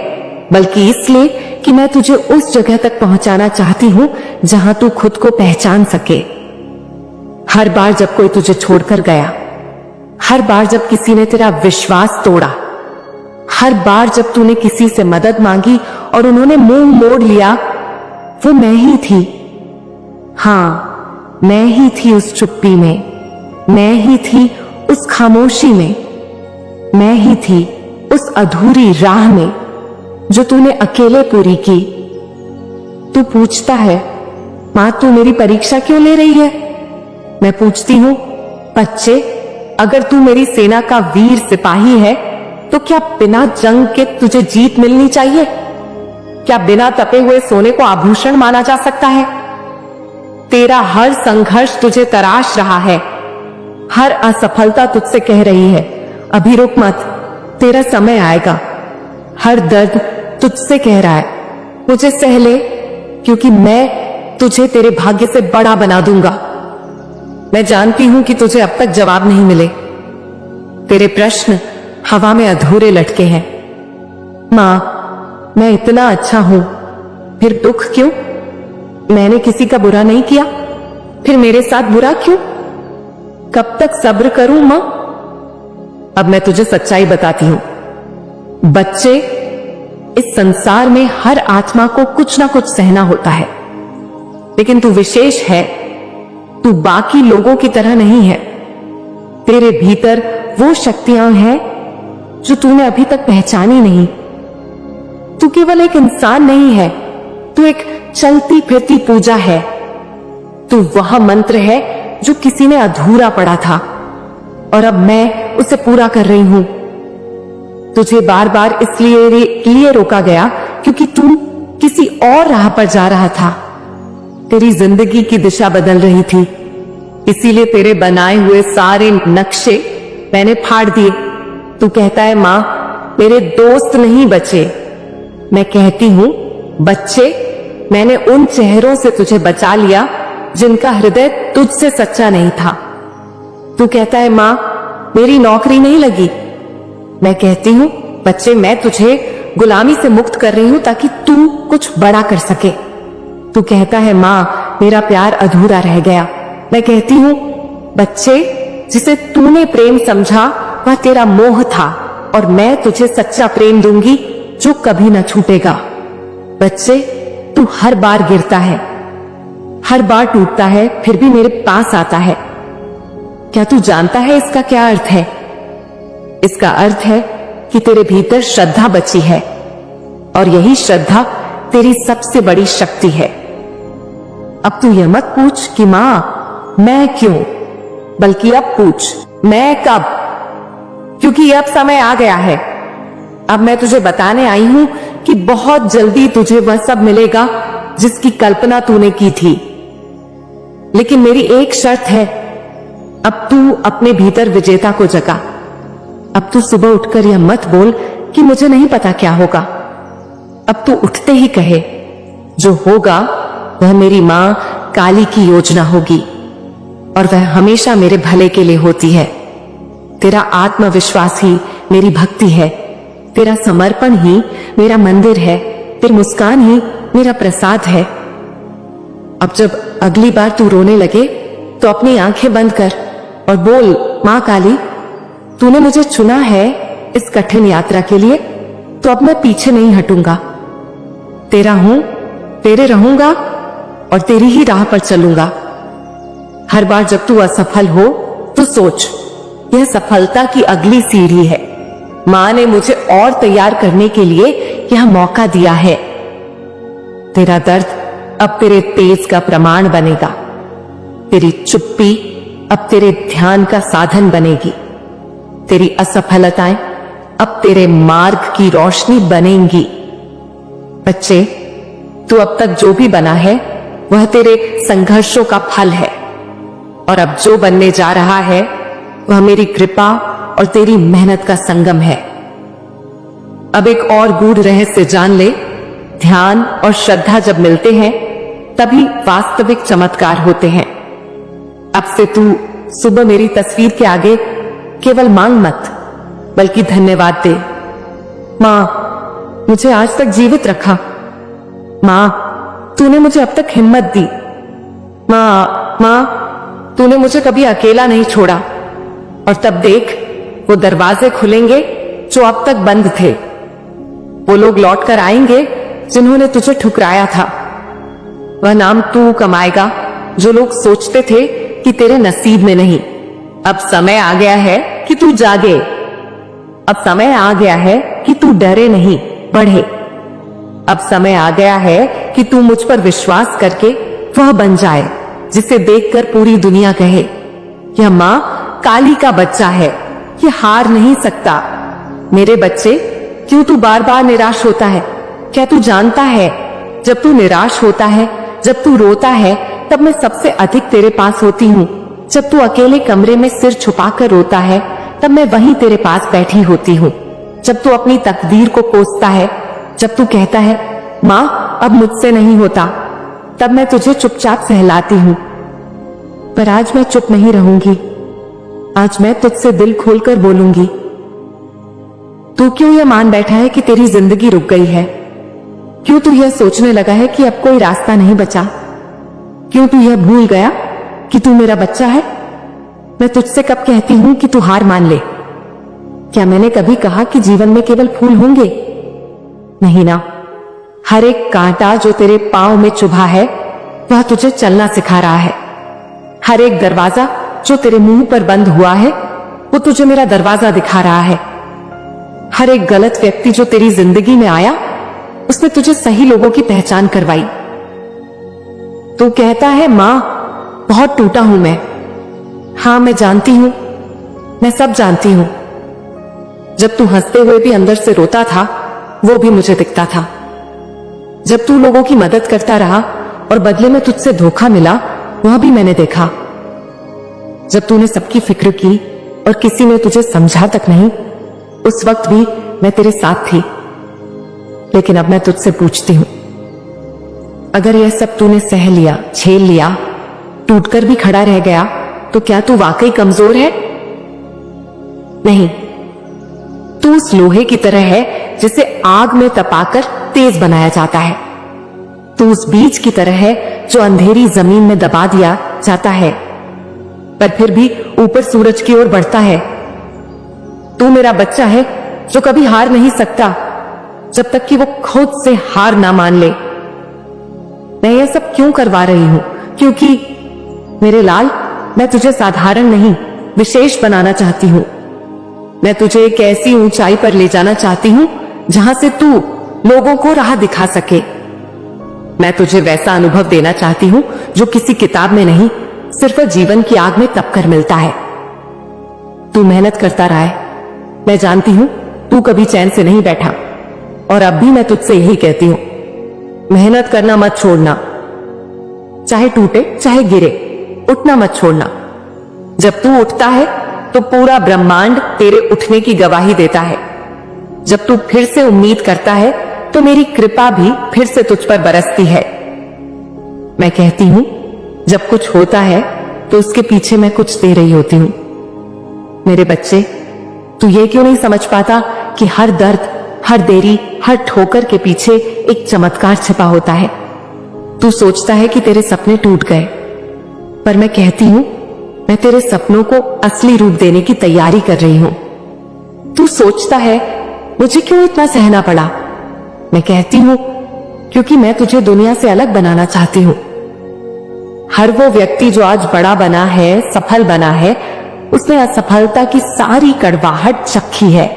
बल्कि इसलिए कि मैं तुझे उस जगह तक पहुंचाना चाहती हूं जहां तू खुद को पहचान सके। हर बार जब कोई तुझे छोड़कर गया, हर बार जब किसी ने तेरा विश्वास तोड़ा, हर बार जब तूने किसी से मदद मांगी और उन्होंने मुंह मोड़ लिया, वो मैं ही थी। हां, मैं ही थी उस चुप्पी में, मैं ही थी उस खामोशी में, मैं ही थी उस अधूरी राह में जो तूने अकेले पूरी की। तू पूछता है, मां तू मेरी परीक्षा क्यों ले रही है? मैं पूछती हूं, बच्चे, अगर तू मेरी सेना का वीर सिपाही है तो क्या बिना जंग के तुझे जीत मिलनी चाहिए? क्या बिना तपे हुए सोने को आभूषण माना जा सकता है? तेरा हर संघर्ष तुझे तराश रहा है, हर असफलता तुझसे कह रही है, अभी रुक मत, तेरा समय आएगा। हर दर्द तुझसे कह रहा है, मुझे सह ले, क्योंकि मैं तुझे तेरे भाग्य से बड़ा बना दूंगा। मैं जानती हूं कि तुझे अब तक जवाब नहीं मिले, तेरे प्रश्न हवा में अधूरे लटके हैं। मां, मैं इतना अच्छा हूं, फिर दुख क्यों? मैंने किसी का बुरा नहीं किया, फिर मेरे साथ बुरा क्यों? कब तक सब्र करूं मां? अब मैं तुझे सच्चाई बताती हूं। बच्चे, इस संसार में हर आत्मा को कुछ ना कुछ सहना होता है, लेकिन तू विशेष है। तू बाकी लोगों की तरह नहीं है। तेरे भीतर वो शक्तियां हैं जो तूने अभी तक पहचानी नहीं। तू केवल एक इंसान नहीं है, तू एक चलती फिरती पूजा है। तू वह मंत्र है जो किसी ने अधूरा पढ़ा था और अब मैं उसे पूरा कर रही हूं। तुझे बार बार इसलिए रोका गया क्योंकि तू किसी और राह पर जा रहा था। तेरी जिंदगी की दिशा बदल रही थी, इसीलिए तेरे बनाए हुए सारे नक्शे मैंने फाड़ दिए। तू कहता है मां, मेरे दोस्त नहीं बचे। मैं कहती हूं बच्चे, मैंने उन चेहरों से तुझे बचा लिया जिनका हृदय तुझसे सच्चा नहीं था। तू कहता है मां, मेरी नौकरी नहीं लगी। मैं कहती हूं बच्चे, मैं तुझे गुलामी से मुक्त कर रही हूं ताकि तू कुछ बड़ा कर सके। तू कहता है मां, मेरा प्यार अधूरा रह गया। मैं कहती हूं बच्चे, जिसे तूने प्रेम समझा वह तेरा मोह था और मैं तुझे सच्चा प्रेम दूंगी जो कभी न छूटेगा। बच्चे, तू हर बार गिरता है, हर बार टूटता है, फिर भी मेरे पास आता है। क्या तू जानता है इसका क्या अर्थ है? इसका अर्थ है कि तेरे भीतर श्रद्धा बची है और यही श्रद्धा तेरी सबसे बड़ी शक्ति है। अब तू यह मत पूछ कि मां मैं क्यों, बल्कि अब पूछ मैं कब, क्योंकि अब समय आ गया है। अब मैं तुझे बताने आई हूं कि बहुत जल्दी तुझे वह सब मिलेगा जिसकी कल्पना तूने की थी। लेकिन मेरी एक शर्त है, अब तू अपने भीतर विजेता को जगा। अब तू सुबह उठकर यह मत बोल कि मुझे नहीं पता क्या होगा। अब तू उठते ही कहे, जो होगा वह मेरी मां काली की योजना होगी और वह हमेशा मेरे भले के लिए होती है। तेरा आत्मविश्वास ही मेरी भक्ति है, तेरा समर्पण ही मेरा मंदिर है, तेरी मुस्कान ही मेरा प्रसाद है। अब जब अगली बार तू रोने लगे तो अपनी आंखें बंद कर और बोल, मां काली, तूने मुझे चुना है इस कठिन यात्रा के लिए, तो अब मैं पीछे नहीं हटूंगा। तेरा हूं, तेरे रहूंगा और तेरी ही राह पर चलूंगा। हर बार जब तू असफल हो तो सोच, यह सफलता की अगली सीढ़ी है। मां ने मुझे और तैयार करने के लिए यह मौका दिया है। तेरा दर्द अब तेरे तेज का प्रमाण बनेगा, तेरी चुप्पी अब तेरे ध्यान का साधन बनेगी, तेरी असफलताएं अब तेरे मार्ग की रोशनी बनेंगी। बच्चे, तू अब तक जो भी बना है वह तेरे संघर्षों का फल है और अब जो बनने जा रहा है वह मेरी कृपा और तेरी मेहनत का संगम है। अब एक और गूढ़ रहस्य जान ले, ध्यान और श्रद्धा जब मिलते हैं तभी वास्तविक चमत्कार होते हैं। अब से तू सुबह मेरी तस्वीर के आगे केवल मांग मत, बल्कि धन्यवाद दे। मां, मुझे आज तक जीवित रखा। मां, तूने मुझे अब तक हिम्मत दी। मां, तूने मुझे कभी अकेला नहीं छोड़ा। और तब देख, वो दरवाजे खुलेंगे जो अब तक बंद थे। वो लोग लौट कर आएंगे जिन्होंने तुझे ठुकराया था। वह नाम तू कमाएगा जो लोग सोचते थे कि तेरे नसीब में नहीं। अब समय आ गया है कि तू जागे। अब समय आ गया है कि तू डरे नहीं, बढ़े। अब समय आ गया है कि तू मुझ पर विश्वास करके वह बन जाए जिसे देखकर पूरी दुनिया कहे, यह मां काली का बच्चा है, ये हार नहीं सकता। मेरे बच्चे, क्यों तू बार बार निराश होता है? क्या तू जानता है, जब तू निराश होता है, जब तू रोता है, तब मैं सबसे अधिक तेरे पास होती हूँ। जब तू अकेले कमरे में सिर छुपाकर रोता है, तब मैं वहीं तेरे पास बैठी होती हूँ। जब तू अपनी तकदीर को कोसता है, जब तू कहता है मां अब मुझसे नहीं होता, तब मैं तुझे चुपचाप सहलाती हूँ। पर आज मैं चुप नहीं रहूंगी। आज मैं तुझसे दिल खोलकर बोलूंगी। तू क्यों यह मान बैठा है कि तेरी जिंदगी रुक गई है? क्यों तू यह सोचने लगा है कि अब कोई रास्ता नहीं बचा? क्यों तू यह भूल गया कि तू मेरा बच्चा है? मैं तुझसे कब कहती हूं कि तू हार मान ले? क्या मैंने कभी कहा कि जीवन में केवल फूल होंगे? नहीं ना। हर एक कांटा जो तेरे पांव में चुभा है वह तुझे चलना सिखा रहा है। हर एक दरवाजा जो तेरे मुंह पर बंद हुआ है वो तुझे मेरा दरवाजा दिखा रहा है। हर एक गलत व्यक्ति जो तेरी जिंदगी में आया उसने तुझे सही लोगों की पहचान करवाई। तू कहता है मां, बहुत टूटा हूं मैं। हां, मैं जानती हूं, मैं सब जानती हूं। जब तू हंसते हुए भी अंदर से रोता था वो भी मुझे दिखता था। जब तू लोगों की मदद करता रहा और बदले में तुझसे धोखा मिला वह भी मैंने देखा। जब तूने सबकी फिक्र की और किसी ने तुझे समझा तक नहीं, उस वक्त भी मैं तेरे साथ थी। लेकिन अब मैं तुझसे पूछती हूं, अगर यह सब तूने सह लिया, झेल लिया, टूटकर भी खड़ा रह गया, तो क्या तू वाकई कमजोर है? नहीं, तू उस लोहे की तरह है जिसे आग में तपाकर तेज बनाया जाता है। तू उस बीज की तरह है जो अंधेरी जमीन में दबा दिया जाता है पर फिर भी ऊपर सूरज की ओर बढ़ता है। तू मेरा बच्चा है जो कभी हार नहीं सकता जब तक कि वो खुद से हार ना मान ले। मैं यह सब क्यों करवा रही हूं? क्योंकि मेरे लाल, मैं तुझे साधारण नहीं, विशेष बनाना चाहती हूं। मैं तुझे एक ऐसी ऊंचाई पर ले जाना चाहती हूं जहां से तू लोगों को राह दिखा सके। मैं तुझे वैसा अनुभव देना चाहती हूं जो किसी किताब में नहीं, सिर्फ जीवन की आग में तपकर मिलता है। तू मेहनत करता रहा है, मैं जानती हूं तू कभी चैन से नहीं बैठा, और अब भी मैं तुझसे यही कहती हूं, मेहनत करना मत छोड़ना। चाहे टूटे चाहे गिरे, उठना मत छोड़ना। जब तू उठता है तो पूरा ब्रह्मांड तेरे उठने की गवाही देता है। जब तू फिर से उम्मीद करता है तो मेरी कृपा भी फिर से तुझ पर बरसती है। मैं कहती हूं, जब कुछ होता है तो उसके पीछे मैं कुछ दे रही होती हूं। मेरे बच्चे, तू ये क्यों नहीं समझ पाता कि हर दर्द, हर देरी, हर ठोकर के पीछे एक चमत्कार छिपा होता है? तू सोचता है कि तेरे सपने टूट गए, पर मैं कहती हूं, मैं तेरे सपनों को असली रूप देने की तैयारी कर रही हूं। तू सोचता है मुझे क्यों इतना सहना पड़ा? मैं कहती हूं, क्योंकि मैं तुझे दुनिया से अलग बनाना चाहती हूं। हर वो व्यक्ति जो आज बड़ा बना है, सफल बना है, उसने असफलता की सारी कड़वाहट चखी है।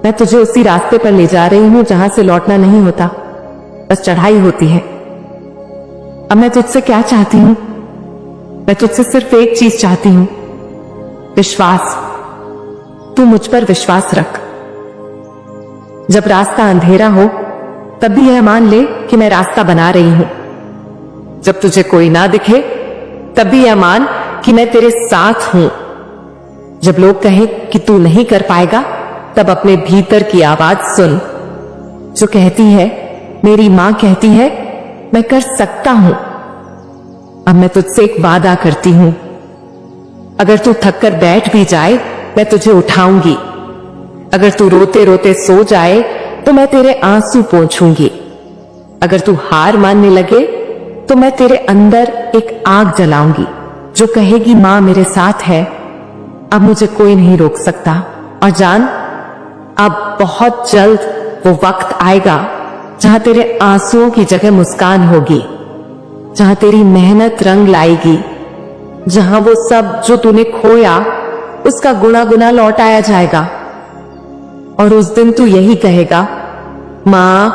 मैं तुझे उसी रास्ते पर ले जा रही हूं जहां से लौटना नहीं होता, बस चढ़ाई होती है। अब मैं तुझसे क्या चाहती हूं? मैं तुझसे सिर्फ एक चीज चाहती हूं, विश्वास। तू मुझ पर विश्वास रख। जब रास्ता अंधेरा हो तब भी यह मान ले कि मैं रास्ता बना रही हूं। जब तुझे कोई ना दिखे तब भी यह मान कि मैं तेरे साथ हूं। जब लोग कहें कि तू नहीं कर पाएगा, तब अपने भीतर की आवाज सुन जो कहती है, मेरी मां कहती है, मैं कर सकता हूं। अब मैं तुझसे एक वादा करती हूं, अगर तू थक कर बैठ भी जाए मैं तुझे उठाऊंगी। अगर तू रोते रोते सो जाए तो मैं तेरे आंसू पोंछूंगी। अगर तू हार मानने लगे तो मैं तेरे अंदर एक आग जलाऊंगी जो कहेगी, मां मेरे साथ है, अब मुझे कोई नहीं रोक सकता। और जान, अब बहुत जल्द वो वक्त आएगा जहां तेरे आंसुओं की जगह मुस्कान होगी, जहां तेरी मेहनत रंग लाएगी, जहां वो सब जो तूने खोया उसका गुना गुना लौटाया जाएगा। और उस दिन तू यही कहेगा, मां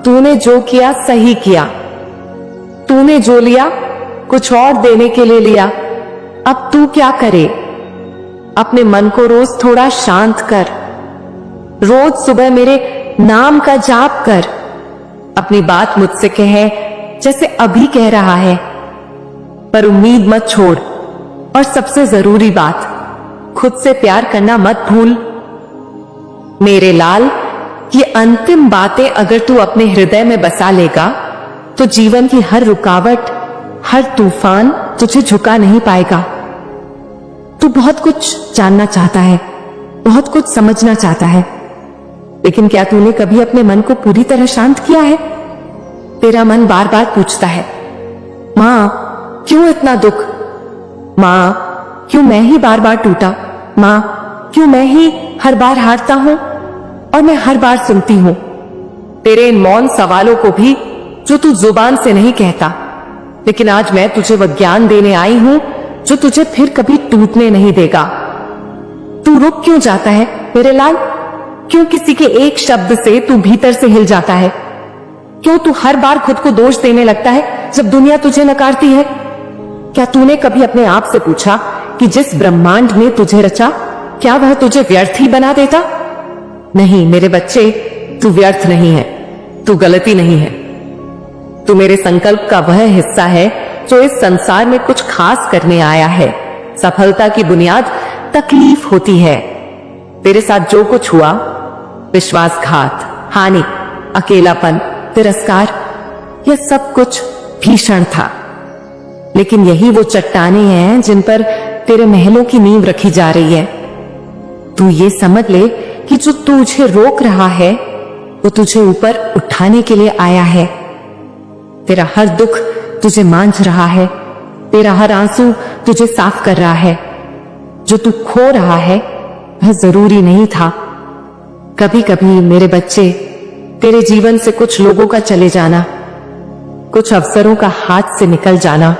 तूने जो किया सही किया, तूने जो लिया कुछ और देने के लिए लिया। अब तू क्या करे? अपने मन को रोज थोड़ा शांत कर। रोज सुबह मेरे नाम का जाप कर। अपनी बात मुझसे कहे जैसे अभी कह रहा है, पर उम्मीद मत छोड़। और सबसे जरूरी बात, खुद से प्यार करना मत भूल। मेरे लाल, ये अंतिम बातें अगर तू अपने हृदय में बसा लेगा तो जीवन की हर रुकावट, हर तूफान तुझे झुका नहीं पाएगा। तू बहुत कुछ जानना चाहता है, बहुत कुछ समझना चाहता है, लेकिन क्या तूने कभी अपने मन को पूरी तरह शांत किया है? तेरा मन बार बार पूछता है, माँ क्यों इतना दुख? माँ क्यों मैं ही बार बार टूटा? माँ क्यों मैं ही हर बार हारता हूँ और मैं हर बार सुनती हूँ? तेरे इन मौन सवालों को भी जो तू जुबान से नहीं कहता, लेकिन आज मैं तुझे वह ज्ञान देने आई हूं जो तुझे फिर कभी टूटने नहीं देगा। तू रुक क्यों जाता है मेरे लाल? क्यों किसी के एक शब्द से तू भीतर से हिल जाता है? क्यों तू हर बार खुद को दोष देने लगता है जब दुनिया तुझे नकारती है? क्या तूने कभी अपने आप से पूछा कि जिस ब्रह्मांड ने तुझे रचा, क्या वह तुझे व्यर्थ ही बना देता? नहीं मेरे बच्चे, तू व्यर्थ नहीं है, तू गलती नहीं है। तू मेरे संकल्प का वह हिस्सा है जो इस संसार में कुछ खास करने आया है। सफलता की बुनियाद तकलीफ होती है। तेरे साथ जो कुछ हुआ, विश्वासघात, हानि, अकेलापन, तिरस्कार, यह सब कुछ भीषण था। लेकिन यही वो चट्टानें हैं जिन पर तेरे महलों की नींव रखी जा रही है। तू ये समझ ले कि जो तुझे रोक रहा है वो तुझे ऊपर उठाने के लिए आया है। तेरा हर दुख तुझे मांझ रहा है, तेरा हर आंसू तुझे साफ कर रहा है। जो तू खो रहा है वह जरूरी नहीं था। कभी कभी मेरे बच्चे, तेरे जीवन से कुछ लोगों का चले जाना, कुछ अवसरों का हाथ से निकल जाना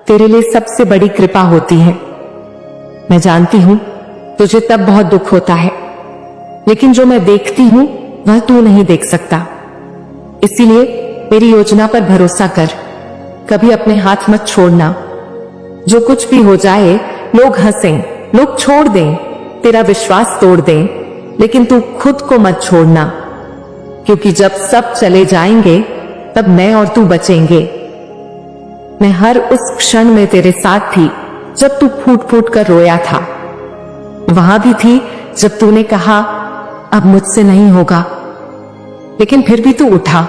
तेरे लिए सबसे बड़ी कृपा होती है। मैं जानती हूं तुझे तब बहुत दुख होता है, लेकिन जो मैं देखती हूं वह तू नहीं देख सकता। इसीलिए मेरी योजना पर भरोसा कर, कभी अपने हाथ मत छोड़ना। जो कुछ भी हो जाए, लोग हंसें, लोग छोड़ दें, तेरा विश्वास तोड़ दें, लेकिन तू खुद को मत छोड़ना, क्योंकि जब सब चले जाएंगे तब मैं और तू बचेंगे। मैं हर उस क्षण में तेरे साथ थी जब तू फूट फूट कर रोया था। वहां भी थी जब तूने कहा अब मुझसे नहीं होगा, लेकिन फिर भी तू उठा।